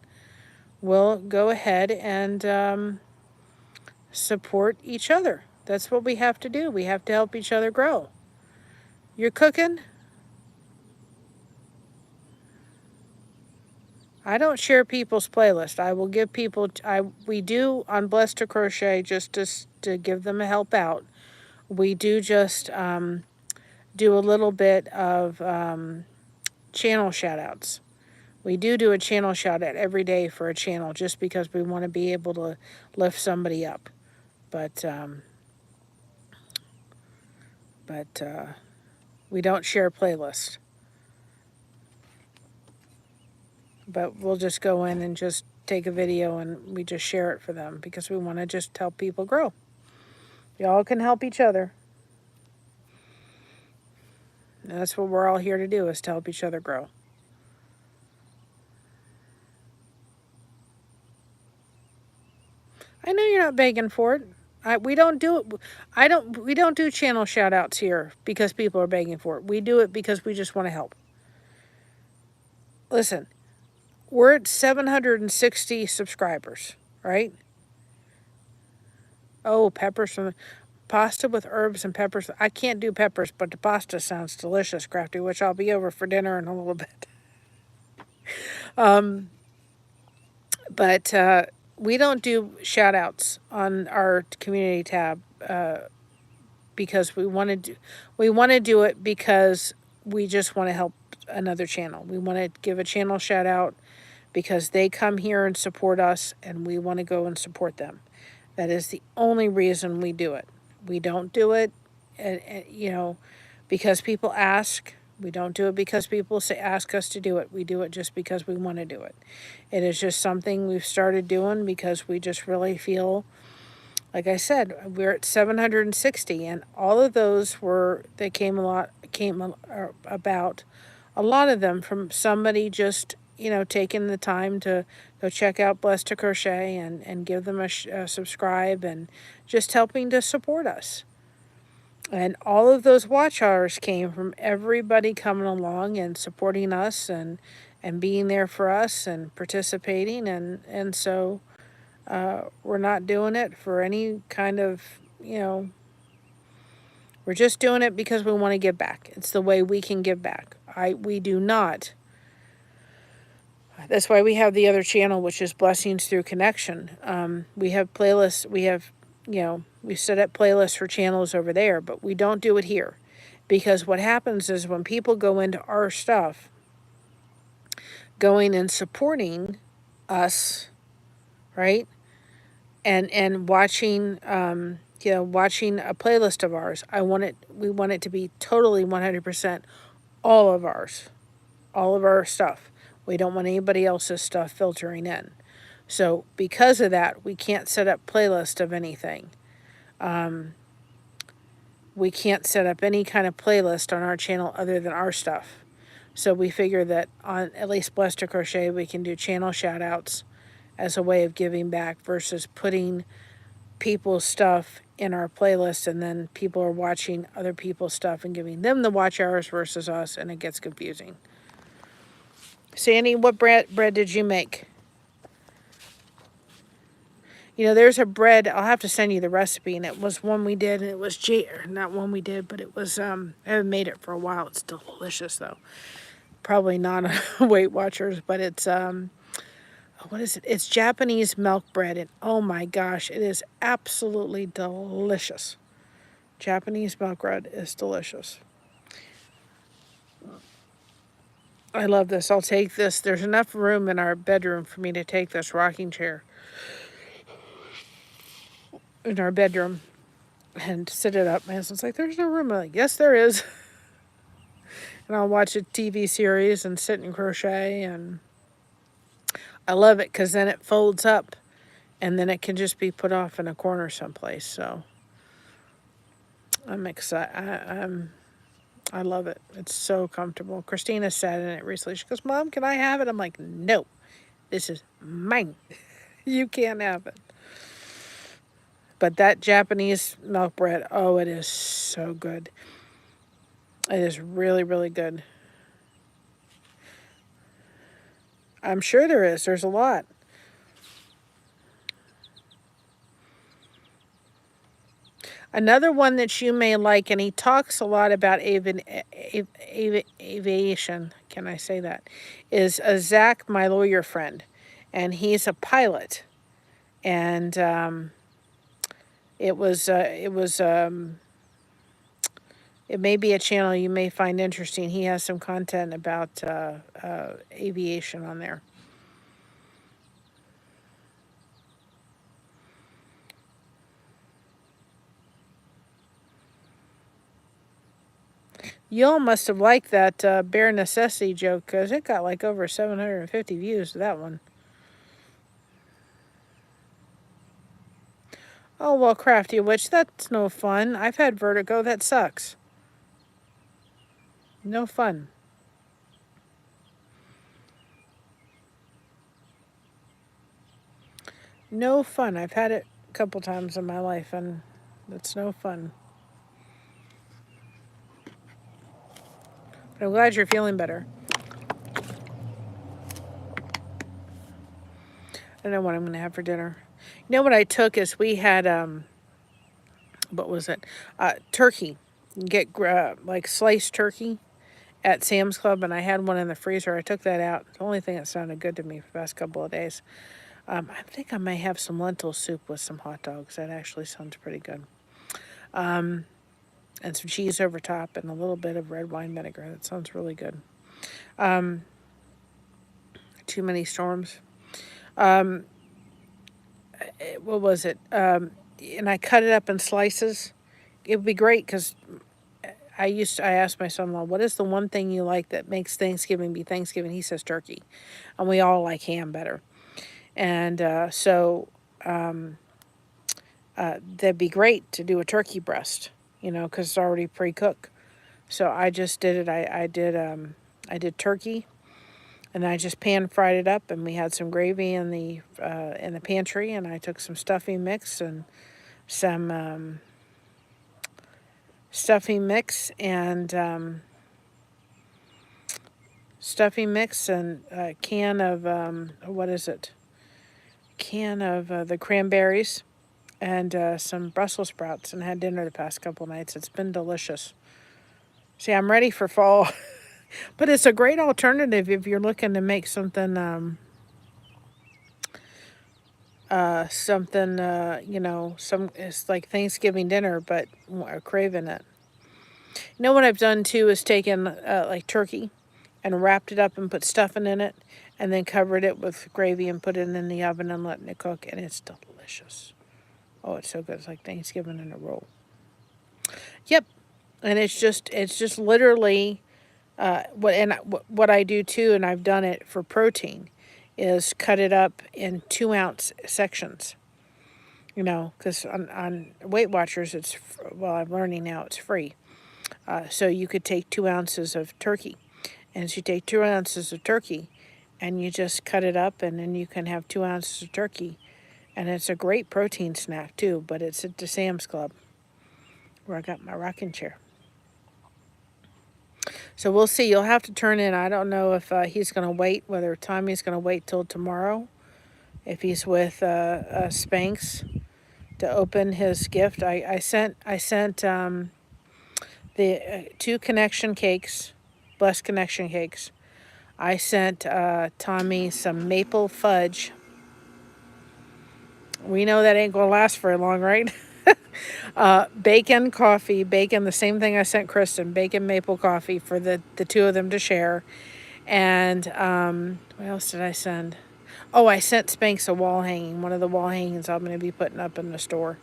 will go ahead and support each other. That's what we have to do. We have to help each other grow. You're cooking? I don't share people's playlist. I will give people, we do on Blessed2Crochet, just to give them a help out. We do just do a little bit of channel shout outs. We do a channel shout out every day for a channel, just because we want to be able to lift somebody up. But we don't share playlists. But we'll just go in and just take a video and we just share it for them, because we want to just help people grow. Y'all can help each other. And that's what we're all here to do, is to help each other grow. I know you're not begging for it. We don't do it. We don't do channel shout outs here because people are begging for it. We do it because we just want to help. Listen, we're at 760 subscribers, right? Oh, peppers from pasta with herbs and peppers. I can't do peppers, but the pasta sounds delicious, Crafty, which I'll be over for dinner in a little bit. But we don't do shout outs on our community tab because we want to do it because we just want to help another channel. We want to give a channel shout out because they come here and support us, and we want to go and support them. That is the only reason we do it. We don't do it, because people ask. We don't do it because people ask us to do it. We do it just because we want to do it. It is just something we've started doing because we just really feel, like I said, we're at 760, and all of those came about a lot of them from somebody just, taking the time to go check out Blessed2Crochet and give them a subscribe and just helping to support us. And all of those watch hours came from everybody coming along and supporting us and being there for us and participating. And so we're not doing it for any kind of, we're just doing it because we want to give back. It's the way we can give back. We do not. That's why we have the other channel, which is Blessings Through Connection. We have playlists. We set up playlists for channels over there, but we don't do it here. Because what happens is when people go into our stuff, going and supporting us, right? And watching, watching a playlist of ours. We want it to be totally 100% all of ours, all of our stuff. We don't want anybody else's stuff filtering in. So because of that, we can't set up playlist of anything. We can't set up any kind of playlist on our channel other than our stuff. So we figure that on at least Blessed2Crochet, we can do channel shout outs as a way of giving back versus putting people's stuff in our playlist and then people are watching other people's stuff and giving them the watch hours versus us, and it gets confusing. Sandy, what bread did you make? There's a bread, I'll have to send you the recipe, and it was one we did, and it was not one we did, but it was, I haven't made it for a while. It's delicious, though. Probably not a Weight Watchers, but it's, what is it? It's Japanese milk bread, and oh my gosh, it is absolutely delicious. Japanese milk bread is delicious. I love this. I'll take this. There's enough room in our bedroom for me to take this rocking chair in our bedroom and sit it up. My husband's like, there's no room. I'm like, yes, there is. And I'll watch a TV series and sit and crochet. And I love it because then it folds up and then it can just be put off in a corner someplace. So I'm excited. I love it. It's so comfortable. Christina sat in it recently. She goes, Mom, can I have it? I'm like, no, this is mine. You can't have it. But that Japanese milk bread, oh, it is so good. It is really, really good. I'm sure there is. There's a lot. Another one that you may like, and he talks a lot about aviation, can I say that, is Zach, my lawyer friend. And he's a pilot. And it may be a channel you may find interesting. He has some content about aviation on there. Y'all must have liked that bare necessity joke because it got like over 750 views to that one. Oh, well, Crafty Witch, that's no fun. I've had vertigo. That sucks. No fun. No fun. I've had it a couple times in my life, and it's no fun. But I'm glad you're feeling better. I don't know what I'm going to have for dinner. You know what I took is we had, what was it? Turkey. You can get like sliced turkey at Sam's Club, and I had one in the freezer. I took that out. The only thing that sounded good to me for the past couple of days. I think I may have some lentil soup with some hot dogs. That actually sounds pretty good. And some cheese over top and a little bit of red wine vinegar. That sounds really good. Too many storms. What was it? And I cut it up in slices. It would be great because I asked my son-in-law, what is the one thing you like that makes Thanksgiving be Thanksgiving? He says turkey. And we all like ham better. And so that'd be great to do a turkey breast, because it's already pre-cooked. So I just did it. I did I did turkey, and I just pan fried it up, and we had some gravy in the pantry, and I took some stuffing mix and some stuffing mix and a can of what is it? Can of the cranberries and some Brussels sprouts, and had dinner the past couple nights. It's been delicious. See, I'm ready for fall, but it's a great alternative if you're looking to make something, it's like Thanksgiving dinner, but craving it. You know what I've done too is taken like turkey and wrapped it up and put stuffing in it, and then covered it with gravy and put it in the oven and letting it cook, and it's delicious. Oh, it's so good. It's like Thanksgiving in a roll. Yep, and it's just literally what I do too, and I've done it for protein, is cut it up in 2-ounce sections. You know, because on Weight Watchers, I'm learning now it's free. So you could take 2 ounces of turkey, and so you take 2 ounces of turkey, and you just cut it up, and then you can have 2 ounces of turkey, and it's a great protein snack too. But it's at the Sam's Club, where I got my rocking chair. So we'll see. You'll have to turn in. I don't know if he's going to wait, whether Tommy's going to wait till tomorrow, if he's with Spanx to open his gift. I sent the 2 connection cakes, Blessed connection cakes. I sent Tommy some maple fudge. We know that ain't going to last very long, right? Bacon, coffee, bacon, the same thing I sent Kristen, bacon maple coffee for the 2 of them to share. And what else did I send? Oh, I sent Spanx a wall hanging, one of the wall hangings I'm going to be putting up in the store.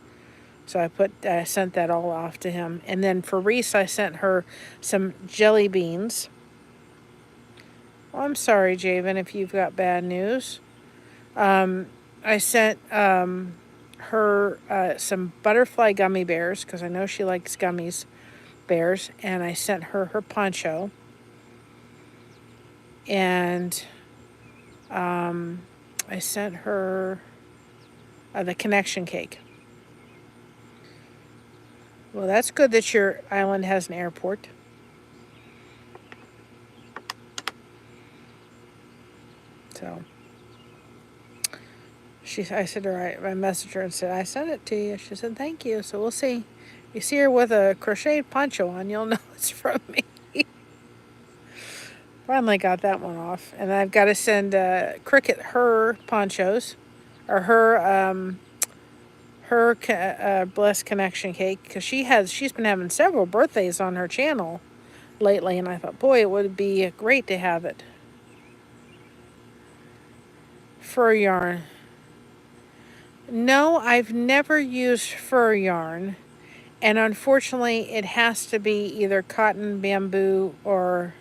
So I sent that all off to him. And then for Reese, I sent her some jelly beans. Oh, I'm sorry, Javen, if you've got bad news. I sent her some butterfly gummy bears, because I know she likes bears. And I sent her poncho. And I sent her the connection cake. Well, that's good that your island has an airport. So I said to her, I messaged her and said, I sent it to you. She said, thank you. So we'll see. You see her with a crocheted poncho on, you'll know it's from me. Finally got that one off. And I've got to send Cricket her ponchos, or her Blessed connection cake, because she's been having several birthdays on her channel lately, and I thought, boy, it would be great to have it. Fur yarn. No, I've never used fur yarn, and unfortunately it has to be either cotton, bamboo, or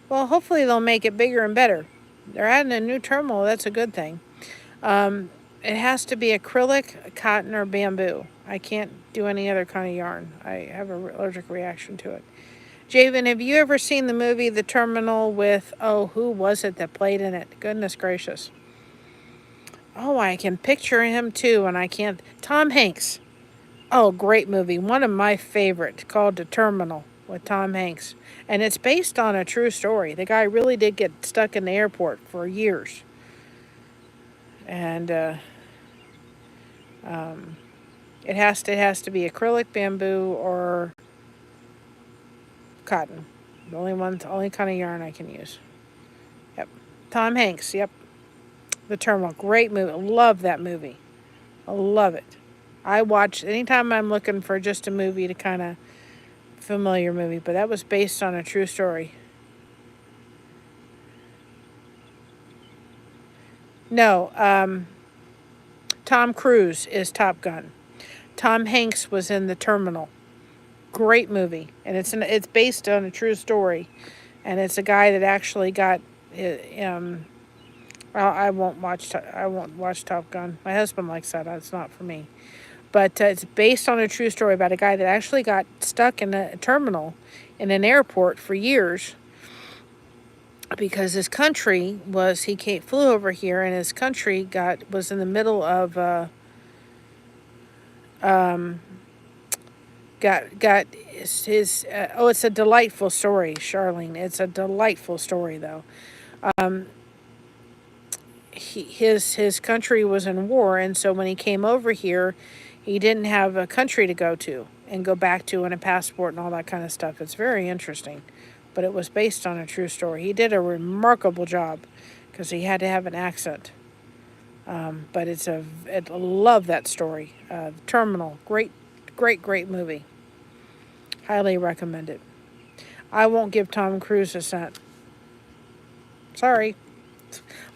well, hopefully they'll make it bigger and better. They're adding a new terminal, that's a good thing. It has to be acrylic, cotton, or bamboo. I can't do any other kind of yarn. I have an allergic reaction to it. Javen, have you ever seen the movie The Terminal with, who was it that played in it? Goodness gracious. Oh, I can picture him too, and I can't. Tom Hanks. Oh, great movie. One of my favorites, called The Terminal with Tom Hanks. And it's based on a true story. The guy really did get stuck in the airport for years. And it has to be acrylic, bamboo, or cotton. The only kind of yarn I can use. Yep. Tom Hanks, yep. The Terminal, great movie. Love that movie. I love it. I watch anytime I'm looking for just a movie to kind of familiar movie, but that was based on a true story. No, Tom Cruise is Top Gun. Tom Hanks was in The Terminal. Great movie, and it's based on a true story, and it's a guy that actually got. I won't watch Top Gun. My husband likes that. It's not for me. but it's based on a true story about a guy that actually got stuck in a terminal in an airport for years because his country was, flew over here, and his country was in the middle of got his oh, it's a delightful story, Charlene. It's a delightful story, though. His country was in war, and so when he came over here, he didn't have a country to go to and go back to, and a passport and all that kind of stuff. It's very interesting, but it was based on a true story. He did a remarkable job because he had to have an accent. But I love that story. Terminal, great movie. Highly recommend it. I won't give Tom Cruise a cent. Sorry.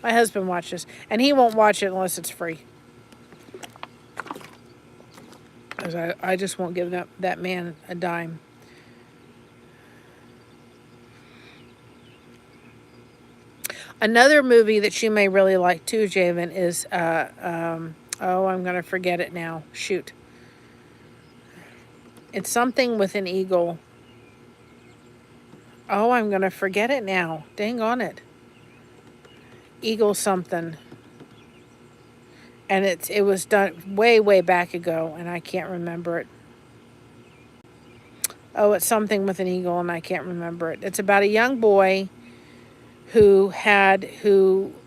My husband watches, and he won't watch it unless it's free. Because I just won't give that man a dime. Another movie that you may really like too, Javen, is I'm gonna forget it now. Shoot. It's something with an eagle. Oh, I'm gonna forget it now. Dang on it. Eagle something. And it was done way back ago, and I can't remember it. Oh, it's something with an eagle, and I can't remember it. It's about a young boy who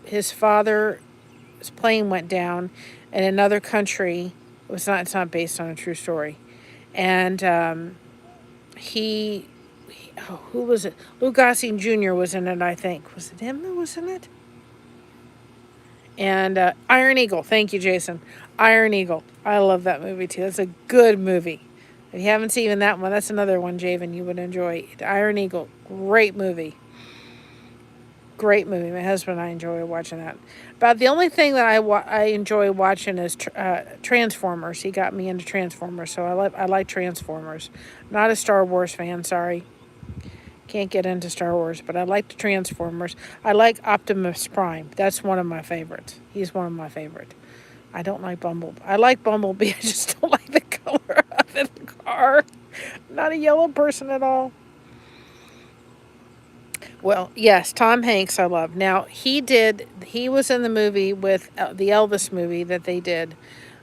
his father's plane went down in another country. It's not based on a true story. And who was it? Lou Gossett Jr. was in it, I think. Was it him that was in it? And Iron Eagle. Thank you, Jason. Iron Eagle. I love that movie, too. That's a good movie. If you haven't seen that one, that's another one, Javen, you would enjoy. Iron Eagle. Great movie. Great movie. My husband and I enjoy watching that. About the only thing that I enjoy watching is Transformers. He got me into Transformers, so I like Transformers. Not a Star Wars fan, sorry. Can't get into Star Wars, but I like the Transformers. I like Optimus Prime. That's one of my favorites. He's one of my favorites. I don't like Bumblebee. I like Bumblebee. I just don't like the color of the car. I'm not a yellow person at all. Well, yes, Tom Hanks I love. Now, he was in the movie with the Elvis movie that they did.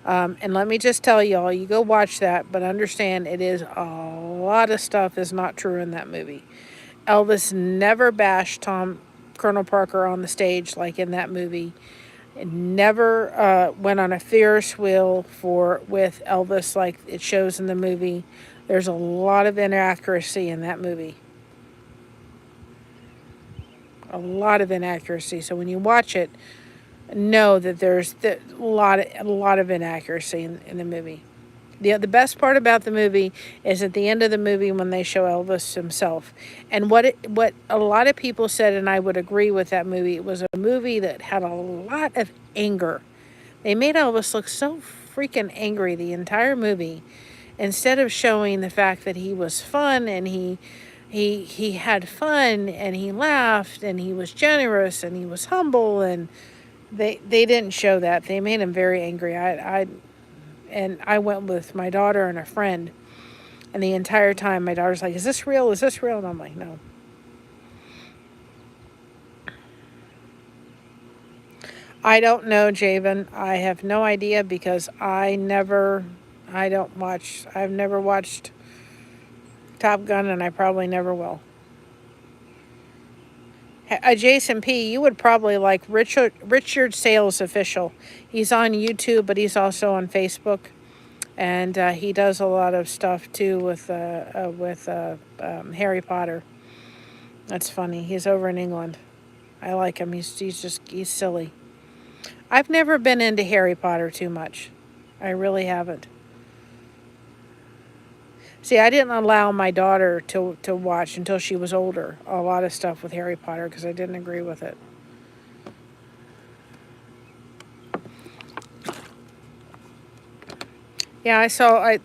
And let me just tell y'all, you go watch that, but understand it is a lot of stuff is not true in that movie. Elvis never bashed Colonel Parker on the stage like in that movie. It never went on a Ferris wheel with Elvis like it shows in the movie. There's a lot of inaccuracy in that movie. A lot of inaccuracy. So when you watch it, know that there's a lot of inaccuracy in the movie. The best part about the movie is at the end of the movie when they show Elvis himself. And what a lot of people said, and I would agree with that movie, it was a movie that had a lot of anger. They made Elvis look so freaking angry the entire movie, instead of showing the fact that he was fun and he had fun and he laughed and he was generous and he was humble, and they didn't show that. They made him very angry. I went with my daughter and a friend, and the entire time my daughter's like, "Is this real? Is this real?" And I'm like, "No." I don't know, Javen. I have no idea because I've never watched Top Gun, and I probably never will. Jason P., you would probably like Richard Sales Official. He's on YouTube, but he's also on Facebook, and he does a lot of stuff too with Harry Potter. That's funny. He's over in England. I like him. He's silly. I've never been into Harry Potter too much. I really haven't. See, I didn't allow my daughter to watch until she was older a lot of stuff with Harry Potter because I didn't agree with it. Yeah, I saw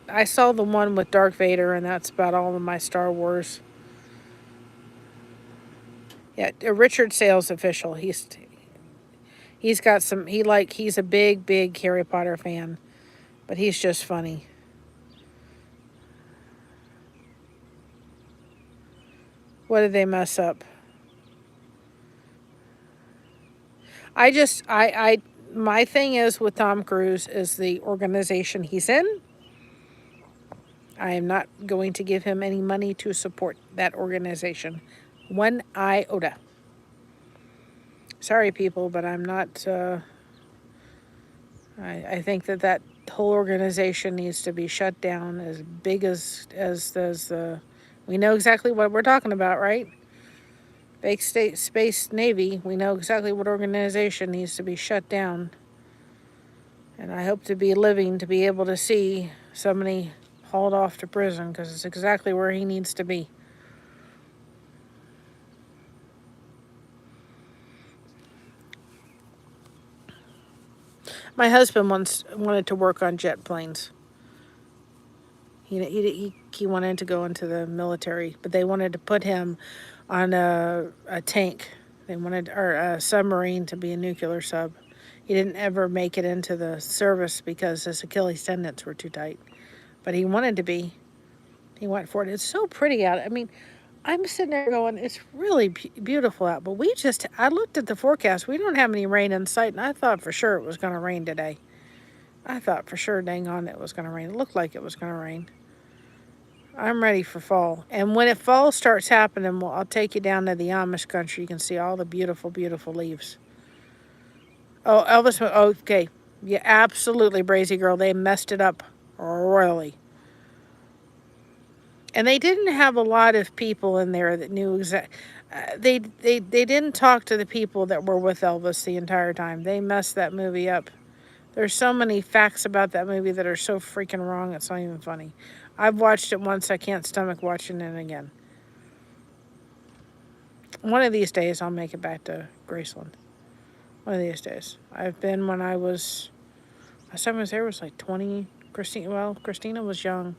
the one with Darth Vader, and that's about all of my Star Wars. Yeah, Richard Sales Official. He's got some. He's a big Harry Potter fan. But he's just funny. What did they mess up? My thing is with Tom Cruise is the organization he's in. I am not going to give him any money to support that organization. 1 iota. Sorry, people, but I'm not. I think that whole organization needs to be shut down. As big as the, we know exactly what we're talking about, right? Big state space navy. We know exactly what organization needs to be shut down. And I hope to be living to be able to see somebody hauled off to prison, because it's exactly where he needs to be. My husband once wanted to work on jet planes. He wanted to go into the military, but they wanted to put him on a tank. They wanted, or a submarine, to be a nuclear sub. He didn't ever make it into the service because his Achilles tendons were too tight. But he wanted to be. He went for it. It's so pretty out. I mean, I'm sitting there going, it's really beautiful out. But I looked at the forecast. We don't have any rain in sight, and I thought for sure it was going to rain today. I thought for sure, dang on, it was going to rain. It looked like it was going to rain. I'm ready for fall. And when fall starts happening, I'll take you down to the Amish country. You can see all the beautiful, beautiful leaves. Oh, Elvis, okay. Yeah, absolutely, Brazy Girl. They messed it up royally. And they didn't have a lot of people in there that knew exactly. They didn't talk to the people that were with Elvis the entire time. They messed that movie up. There's so many facts about that movie that are so freaking wrong, it's not even funny. I've watched it once. I can't stomach watching it again. One of these days, I'll make it back to Graceland. One of these days. I've been when I was... Last time I was there was like 20... Christina was young.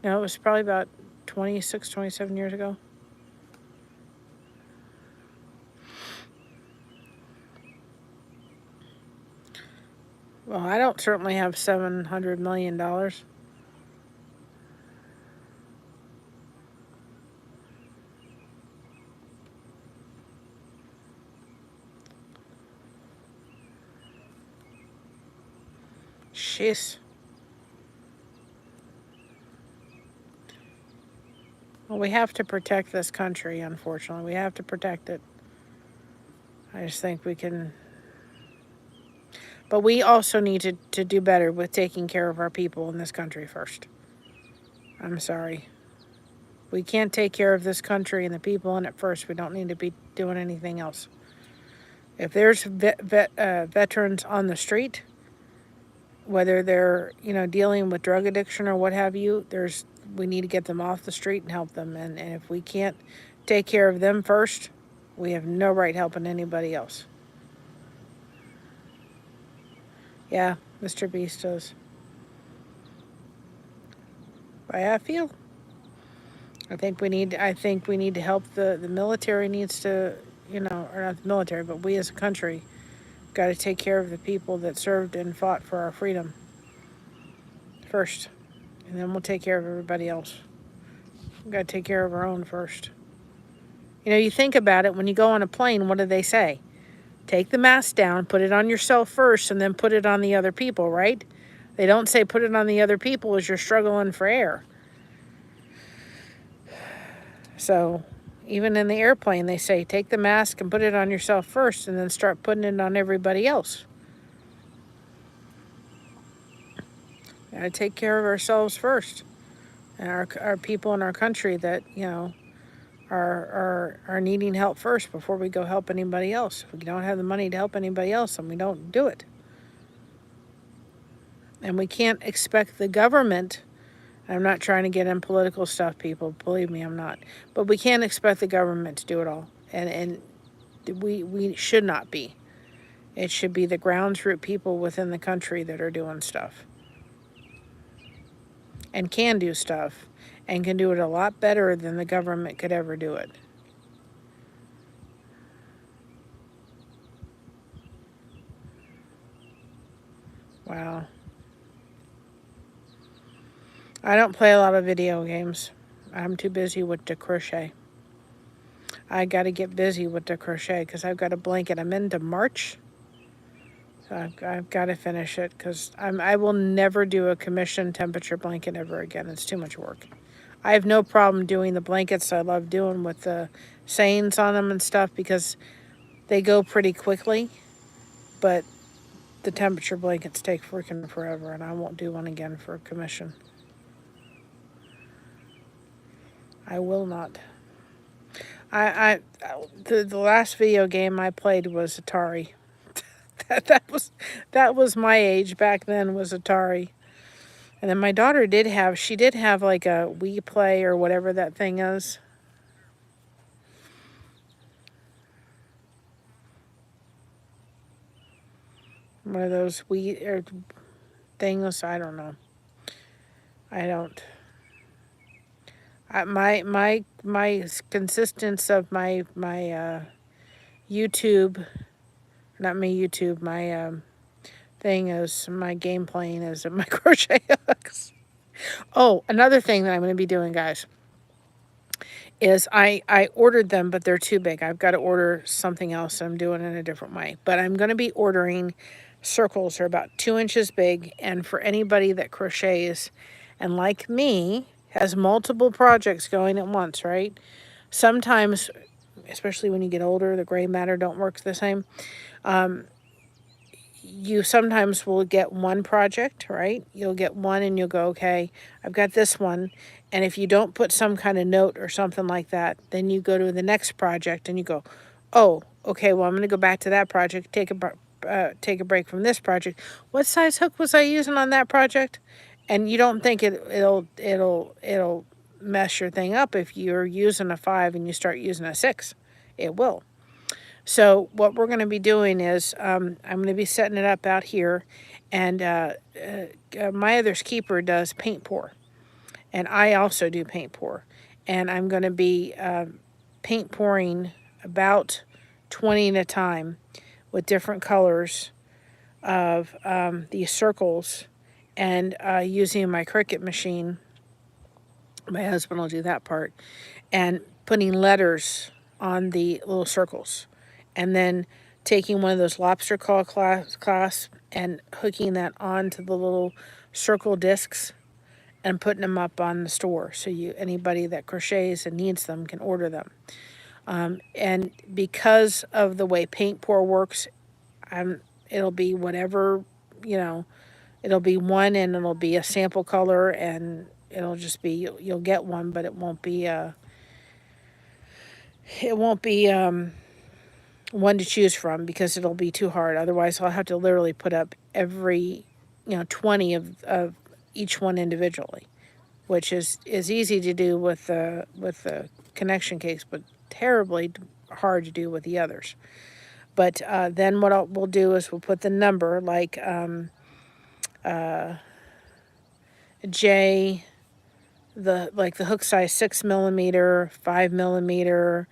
No, it was probably about 26, 27 years ago. Well, I don't certainly have $700 million. Jeez. Well, we have to protect this country, unfortunately. We have to protect it. I just think we can... But we also need to do better with taking care of our people in this country first. I'm sorry. We can't take care of this country and the people in it first. We don't need to be doing anything else. If there's veterans on the street, whether they're dealing with drug addiction or what have you, we need to get them off the street and help them. And if we can't take care of them first, we have no right helping anybody else. Yeah, Mr. Beast does. I feel. I think we need to help the military needs to, or not the military, but we as a country got to take care of the people that served and fought for our freedom first. And then we'll take care of everybody else. We've got to take care of our own first. You think about it, when you go on a plane, what do they say? Take the mask down, put it on yourself first, and then put it on the other people, right? They don't say put it on the other people as you're struggling for air. So even in the airplane, they say take the mask and put it on yourself first, and then start putting it on everybody else. Gotta take care of ourselves first, and our people in our country that are needing help first before we go help anybody else. If we don't have the money to help anybody else, then we don't do it. And we can't expect the government. I'm not trying to get in political stuff, people. Believe me, I'm not. But we can't expect the government to do it all, and we should not be. It should be the ground root people within the country that are doing stuff. And can do stuff, and can do it a lot better than the government could ever do it. Wow. I don't play a lot of video games. I'm too busy with the crochet. I got to get busy with the crochet because I've got a blanket. I'm into March. So I've got to finish it because I will never do a commission temperature blanket ever again. It's too much work. I have no problem doing the blankets I love doing with the sayings on them and stuff because they go pretty quickly. But the temperature blankets take freaking forever, and I won't do one again for a commission. I will not. The last video game I played was Atari. that was my age back then, was Atari. And then my daughter did have like a Wii Play or whatever that thing is. One of those Wii or things. I don't know. I don't. My consistence of my YouTube, not my YouTube, my thing is my game playing is my crochet hooks. Oh, another thing that I'm going to be doing, guys, is I ordered them, but they're too big. I've got to order something else. I'm doing it in a different way. But I'm going to be ordering circles. They're about 2 inches big. And for anybody that crochets and, like me, has multiple projects going at once, right? Sometimes, especially when you get older, the gray matter don't work the same. You sometimes will get one project, right? You'll get one and you'll go, okay, I've got this one. And if you don't put some kind of note or something like that, then you go to the next project and you go, oh, okay, well, I'm going to go back to that project, take a break from this project. What size hook was I using on that project? And you don't think it'll mess your thing up if you're using a 5 and you start using a 6. It will. So what we're going to be doing is I'm going to be setting it up out here, and my other's keeper does paint pour, and I also do paint pour, and I'm going to be paint pouring about 20 at a time with different colors of these circles, and using my Cricut machine. My husband will do that part, and putting letters on the little circles. And then taking one of those lobster claw clasps and hooking that onto the little circle discs and putting them up on the store so anybody that crochets and needs them can order them. And because of the way paint pour works, it'll be whatever, it'll be one, and it'll be a sample color, and it'll just be, you'll get one, but it won't be one to choose from because it'll be too hard. Otherwise, I'll have to literally put up every, 20 of each one individually, which is easy to do with the connection case, but terribly hard to do with the others. But then what we'll do is we'll put the number, like J, the hook size 6mm, 5mm.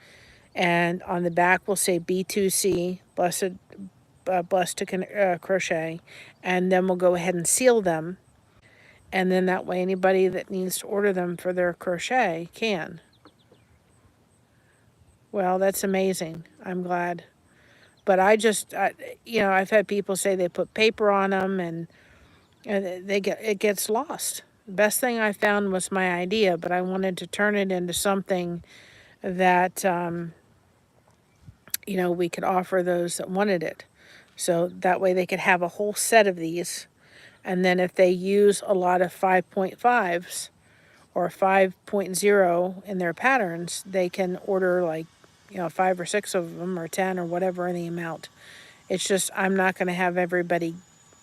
And on the back, we'll say B2C, Blessed2Crochet. And then we'll go ahead and seal them. And then that way, anybody that needs to order them for their crochet can. Well, that's amazing. I'm glad. But I've had people say they put paper on them and it gets lost. The best thing I found was my idea, but I wanted to turn it into something that we could offer those that wanted it. So that way they could have a whole set of these. And then if they use a lot of 5.5s or 5.0 in their patterns, they can order 5 or 6 of them or 10 or whatever in the amount. It's just, I'm not going to have everybody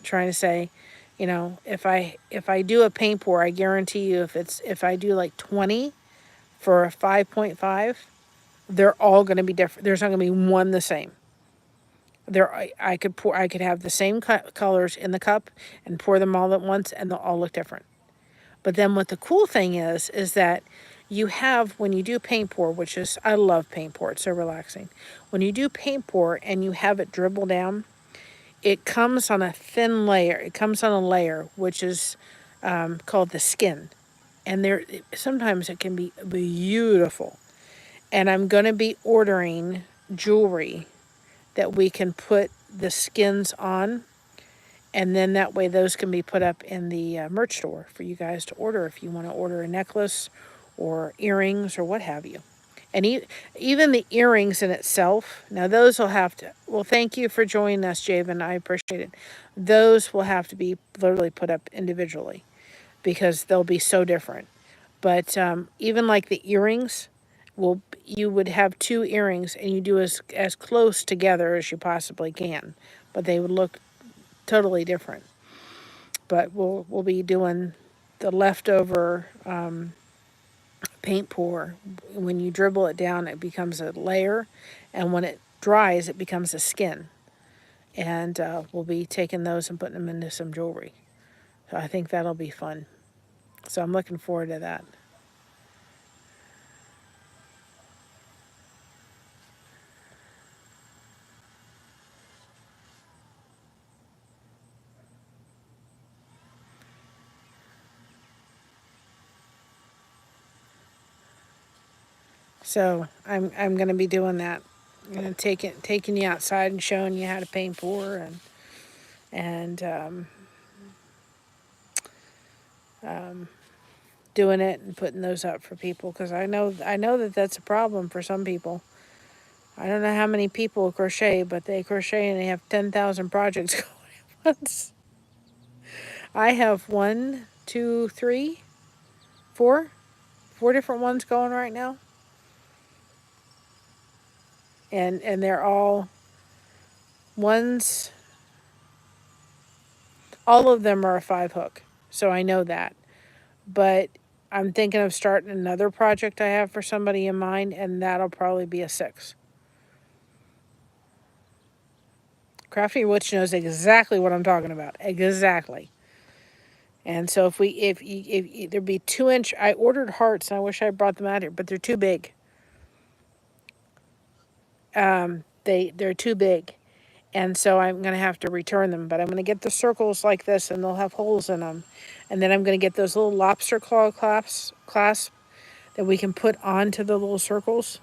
trying to say, if I do a paint pour, I guarantee you if I do 20 for a 5.5, they're all going to be different. There's not going to be one the same. I could have the same colors in the cup and pour them all at once, and they'll all look different. But then what the cool thing is that you have, when you do paint pour, which is, I love paint pour, it's so relaxing. When you do paint pour and you have it dribble down, it comes on a thin layer. It comes on a layer which is called the skin. And sometimes it can be beautiful. And I'm going to be ordering jewelry that we can put the skins on, and then that way those can be put up in the merch store for you guys to order if you want to order a necklace or earrings or what have you. And even the earrings in itself, now those will have to, well, thank you for joining us, Javen. I appreciate it. Those will have to be literally put up individually because they'll be so different. But even like the earrings, you would have two earrings and you do as close together as you possibly can, but they would look totally different. But we'll be doing the leftover paint pour. When you dribble it down, it becomes a layer, and when it dries, it becomes a skin. And we'll be taking those and putting them into some jewelry. So I think that'll be fun. So I'm looking forward to that. So I'm going to be doing that. I'm going to taking you outside and showing you how to paint pour and doing it and putting those up for people because I know that that's a problem for some people. I don't know how many people crochet, but they crochet and they have 10,000 projects going at once. I have one, two, three, four different ones going right now, and they're all ones. All of them are a 5 hook, so I know that. But I'm thinking of starting another project I have for somebody in mind, and that'll probably be a 6. Crafty Witch knows exactly what I'm talking about. Exactly. And so if there'd be 2-inch, I ordered hearts and I wish I brought them out here, but they're too big. They're too big, and so I'm gonna have to return them. But I'm gonna get the circles like this, and they'll have holes in them, and then I'm gonna get those little lobster claw clasps that we can put onto the little circles,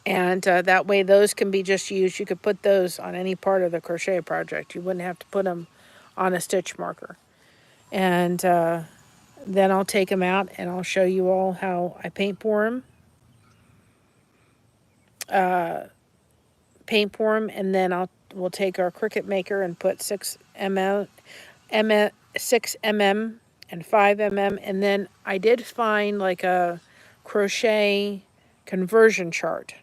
and that way those can be just used. You could put those on any part of the crochet project. You wouldn't have to put them on a stitch marker, and then I'll take them out and I'll show you all how I paint pour them. And then we'll take our Cricut maker and put 6 mm and 5 mm, and then I did find like a crochet conversion chart,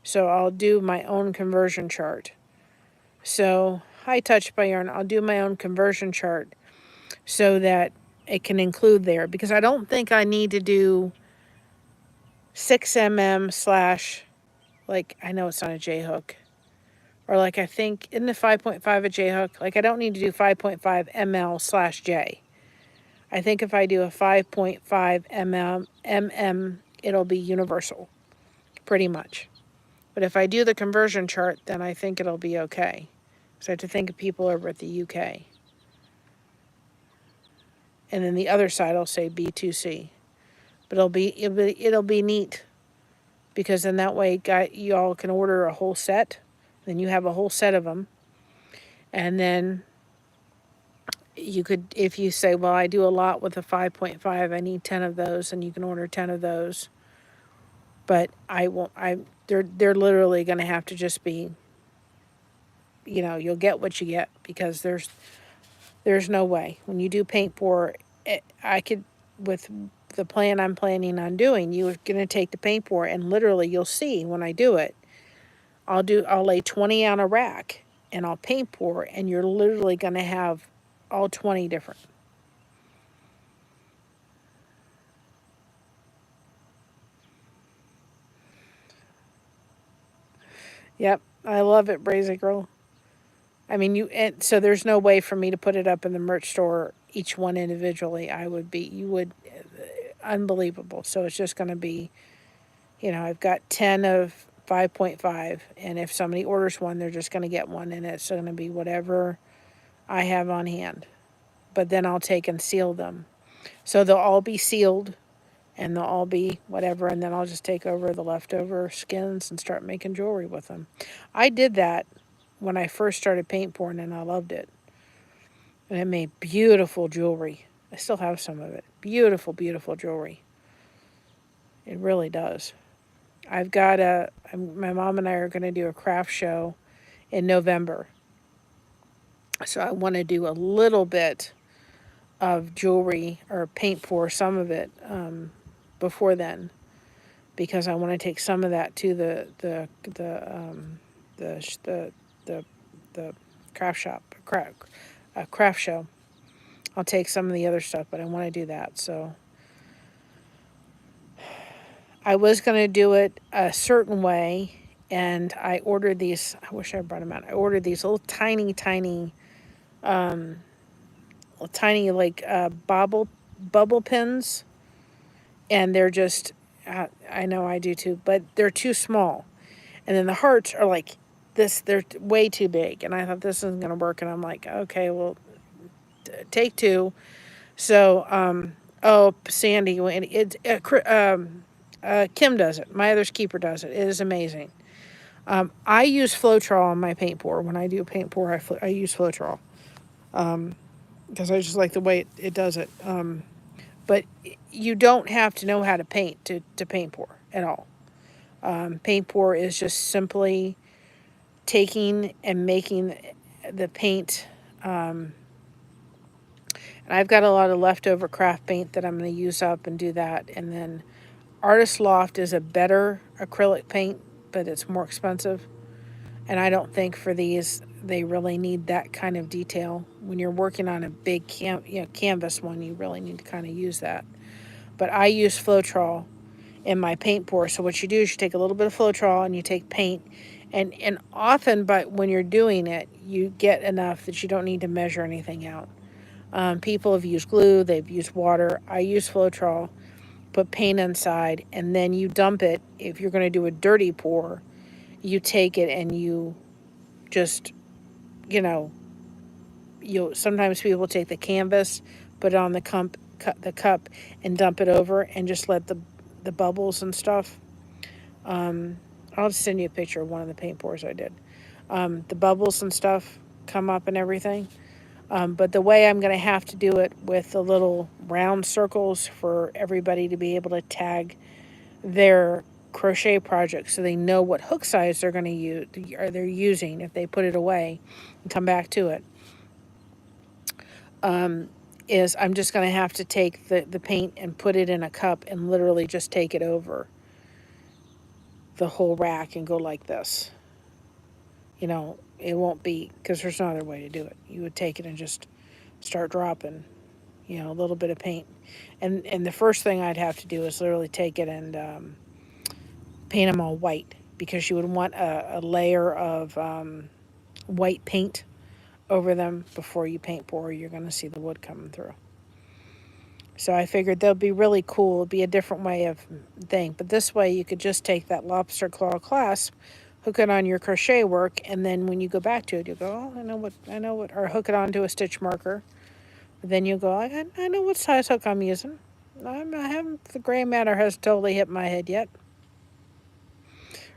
so I'll do my own conversion chart. So hi Touch by Yarn, I'll do my own conversion chart so that it can include there, because I don't think I need to do 6 mm slash, like, I know it's not a J hook. Or like I think, isn't the 5.5 a J hook? Like I don't need to do 5.5 ml slash J. I think if I do a 5.5 mm, it'll be universal, pretty much. But if I do the conversion chart, then I think it'll be okay. So I have to think of people over at the UK. And then the other side will say B2C. But it'll be neat, because then that way you all can order a whole set. Then you have a whole set of them. And then you could, if you say, well, I do a lot with a 5.5, I need 10 of those, and you can order 10 of those. But they're literally going to have to just be, you'll get what you get, because there's no way. When you do paint pour, with the plan I'm planning on doing, you're going to take the paint pour and literally you'll see when I do it, I'll lay 20 on a rack and I'll paint pour, and you're literally going to have all 20 different. Yep, I love it, Brazy Girl. I mean, so there's no way for me to put it up in the merch store, each one individually. Unbelievable. So it's just going to be, I've got 10 of 5.5, and if somebody orders one, they're just going to get one, and it's going to be whatever I have on hand. But then I'll take and seal them. So they'll all be sealed and they'll all be whatever, and then I'll just take over the leftover skins and start making jewelry with them. I did that when I first started paint pouring, and I loved it. And it made beautiful jewelry. I still have some of it. Beautiful, beautiful jewelry. It really does. My mom and I are going to do a craft show in November. So I want to do a little bit of jewelry or paint pour, some of it, before then, because I want to take some of that to the the craft shop, craft show. I'll take some of the other stuff, but I want to do that. So I was going to do it a certain way, and I ordered these. I wish I brought them out. I ordered these little tiny like bubble pins, and they're just. I know I do too, but they're too small, and then the hearts are like this. They're way too big, and I thought this isn't going to work. And I'm like, okay, well, take two. So, oh, Sandy, Kim does it. My other keeper does it. It is amazing. I use Floetrol on my paint pour. When I do paint pour, I use Floetrol because I just like the way it does it. But you don't have to know how to paint to paint pour at all. Paint pour is just simply taking and making the paint. And I've got a lot of leftover craft paint that I'm going to use up and do that. And then Artist Loft is a better acrylic paint, but it's more expensive. And I don't think for these they really need that kind of detail. When you're working on a big canvas one, you really need to kind of use that. But I use Floetrol in my paint pour. So what you do is you take a little bit of Floetrol and you take paint, and often, but when you're doing it, you get enough that you don't need to measure anything out. People have used glue, they've used water. I use Floetrol, put paint inside, and then you dump it. If you're going to do a dirty pour, you take it and you just, sometimes people take the canvas, put it on the cup, and dump it over, and just let the bubbles and stuff. I'll just send you a picture of one of the paint pours I did. The bubbles and stuff come up and everything. But the way I'm going to have to do it with the little round circles for everybody to be able to tag their crochet project so they know what hook size they're going to use, or they're using if they put it away and come back to it, is I'm just going to have to take the paint and put it in a cup and literally just take it over the whole rack and go like this. It won't be, because there's no other way to do it. You would take it and just start dropping, a little bit of paint. And the first thing I'd have to do is literally take it and paint them all white, because you would want a layer of white paint over them before you paint pour. You're going to see the wood coming through. So I figured they'll be really cool. It'd be a different way of thing. But this way you could just take that lobster claw clasp, hook it on your crochet work, and then when you go back to it, you go, oh, I know what, or hook it onto a stitch marker. Then you go, I know what size hook I'm using. The gray matter hasn't totally hit my head yet.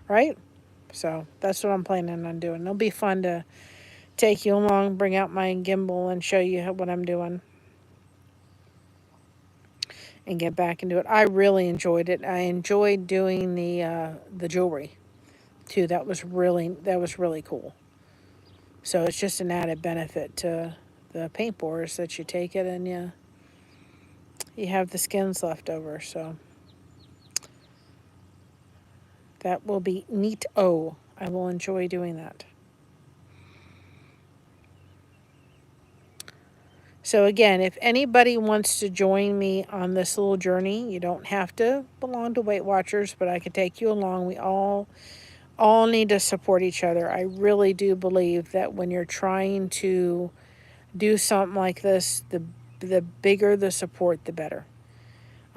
Right? So that's what I'm planning on doing. It'll be fun to take you along, bring out my gimbal and show you what I'm doing. And get back into it. I really enjoyed it. I enjoyed doing the jewelry too. That was really cool. So it's just an added benefit to the paint pours that you take it and you have the skins left over. So that will be neat. Oh, I will enjoy doing that. So again, if anybody wants to join me on this little journey, you don't have to belong to Weight Watchers, but I could take you along. We all need to support each other. I really do believe that when you're trying to do something like this, the bigger the support, the better.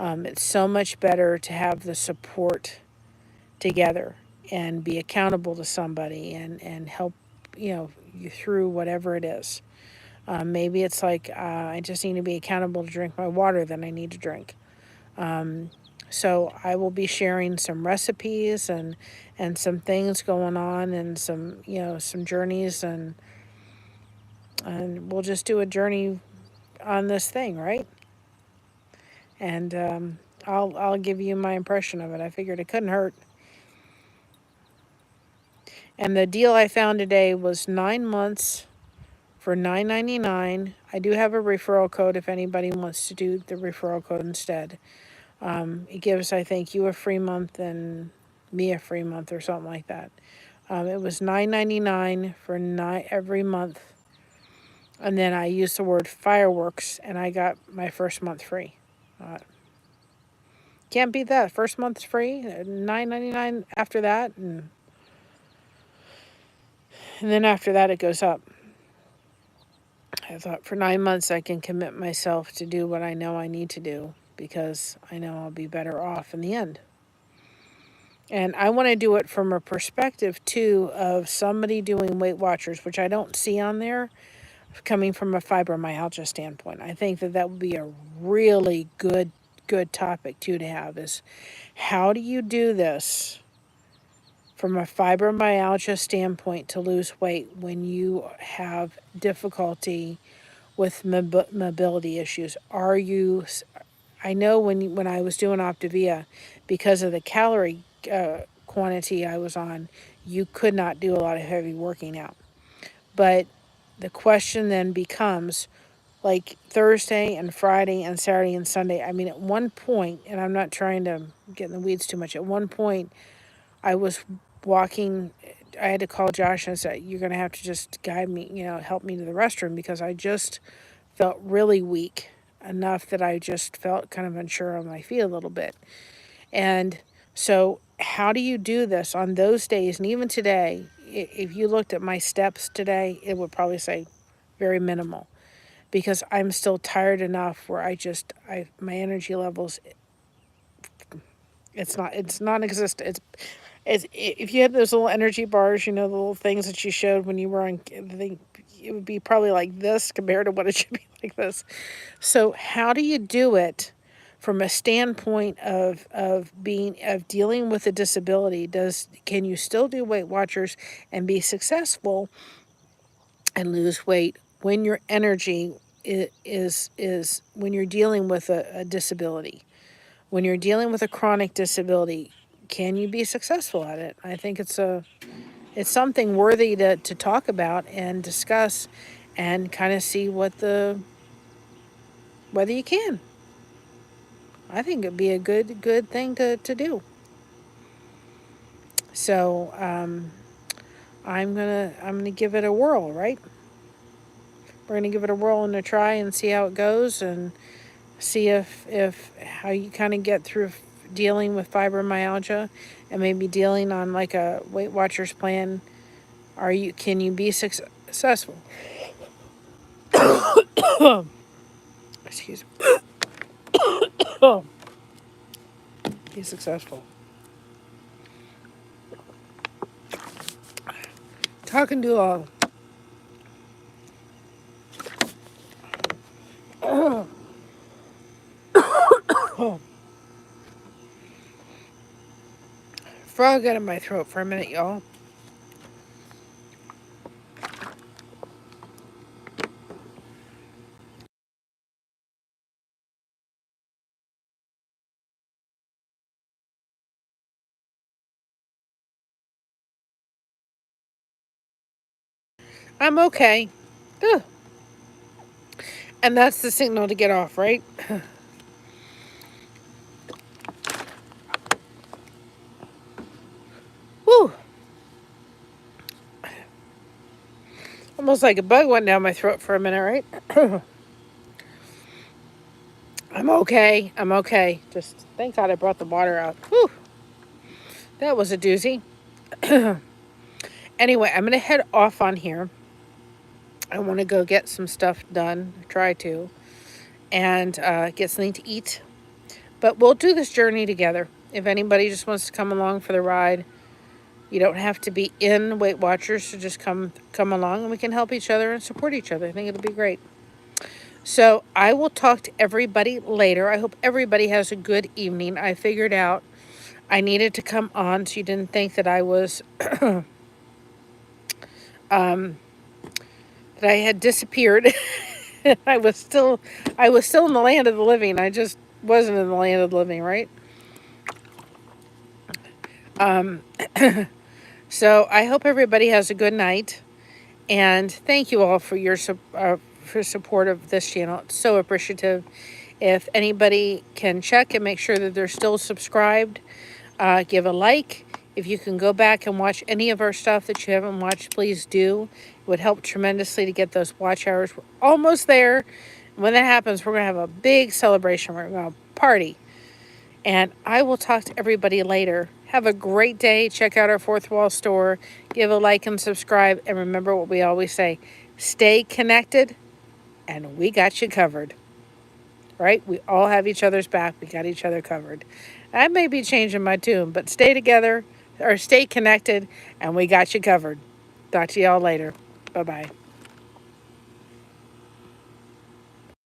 It's so much better to have the support together and be accountable to somebody and help you through whatever it is. Maybe it's like I just need to be accountable to drink my water that I need to drink. So I will be sharing some recipes and some things going on, and some, some journeys, and we'll just do a journey on this thing, right? And I'll give you my impression of it. I figured it couldn't hurt. And the deal I found today was 9 months for $9.99. I do have a referral code if anybody wants to do the referral code instead. It gives, I think, you a free month and me a free month or something like that. It was $9.99 for every month. And then I used the word fireworks, and I got my first month free. Can't beat that. First month's free, $9.99 after that, and then after that it goes up. I thought for 9 months I can commit myself to do what I know I need to do, because I know I'll be better off in the end. And I want to do it from a perspective, too, of somebody doing Weight Watchers, which I don't see on there, coming from a fibromyalgia standpoint. I think that would be a really good topic, too, to have, is how do you do this from a fibromyalgia standpoint to lose weight when you have difficulty with mobility issues? I know when I was doing Optavia, because of the calorie quantity I was on, you could not do a lot of heavy working out. But the question then becomes, like Thursday and Friday and Saturday and Sunday, I mean, at one point, and I'm not trying to get in the weeds too much, at one point I was walking, I had to call Josh and say, you're going to have to just guide me, help me to the restroom, because I just felt really weak, enough that I just felt kind of unsure on my feet a little bit. And so how do you do this on those days? And even today, if you looked at my steps today, it would probably say very minimal, because I'm still tired enough where my energy levels, it's non-existent. It's if you had those little energy bars, the little things that you showed when you were on, it would be probably like this compared to what it should be like this. So how do you do it from a standpoint of dealing with a disability? Can you still do Weight Watchers and be successful and lose weight when your energy is when you're dealing with a disability? When you're dealing with a chronic disability, can you be successful at it? I think it's something worthy to talk about and discuss, and kind of see whether you can. I think it'd be a good thing to do. So I'm gonna give it a whirl, right? We're gonna give it a whirl and a try and see how it goes, and see if how you kind of get through dealing with fibromyalgia, and maybe dealing on like a Weight Watchers plan. Can you be successful? Excuse me. Be successful. Talking to all. Frog got in my throat for a minute, y'all. I'm okay. Ugh. And that's the signal to get off, right? Whew. Almost like a bug went down my throat for a minute, right? I'm okay. Just thank God I brought the water out. Whew. That was a doozy. Anyway, I'm going to head off on here. I want to go get some stuff done, try to, and get something to eat. But we'll do this journey together. If anybody just wants to come along for the ride, You don't have to be in Weight Watchers to just come along, and we can help each other and support each other. I think it'll be great. So I will talk to everybody later. I hope everybody has a good evening. I figured out I needed to come on so you didn't think that I was that I had disappeared. I was still in the land of the living. I just wasn't in the land of the living, right? So I hope everybody has a good night, and thank you all for your for support of this channel. It's so appreciative. If anybody can check and make sure that they're still subscribed, give a like. If you can go back and watch any of our stuff that you haven't watched, please do. It would help tremendously to get those watch hours. We're almost there. When that happens, we're going to have a big celebration. We're going to party. And I will talk to everybody later. Have a great day. Check out our Fourth Wall store. Give a like and subscribe. And remember what we always say. Stay connected, and we got you covered. Right? We all have each other's back. We got each other covered. I may be changing my tune, but stay together or stay connected, and we got you covered. Talk to y'all later. Bye-bye.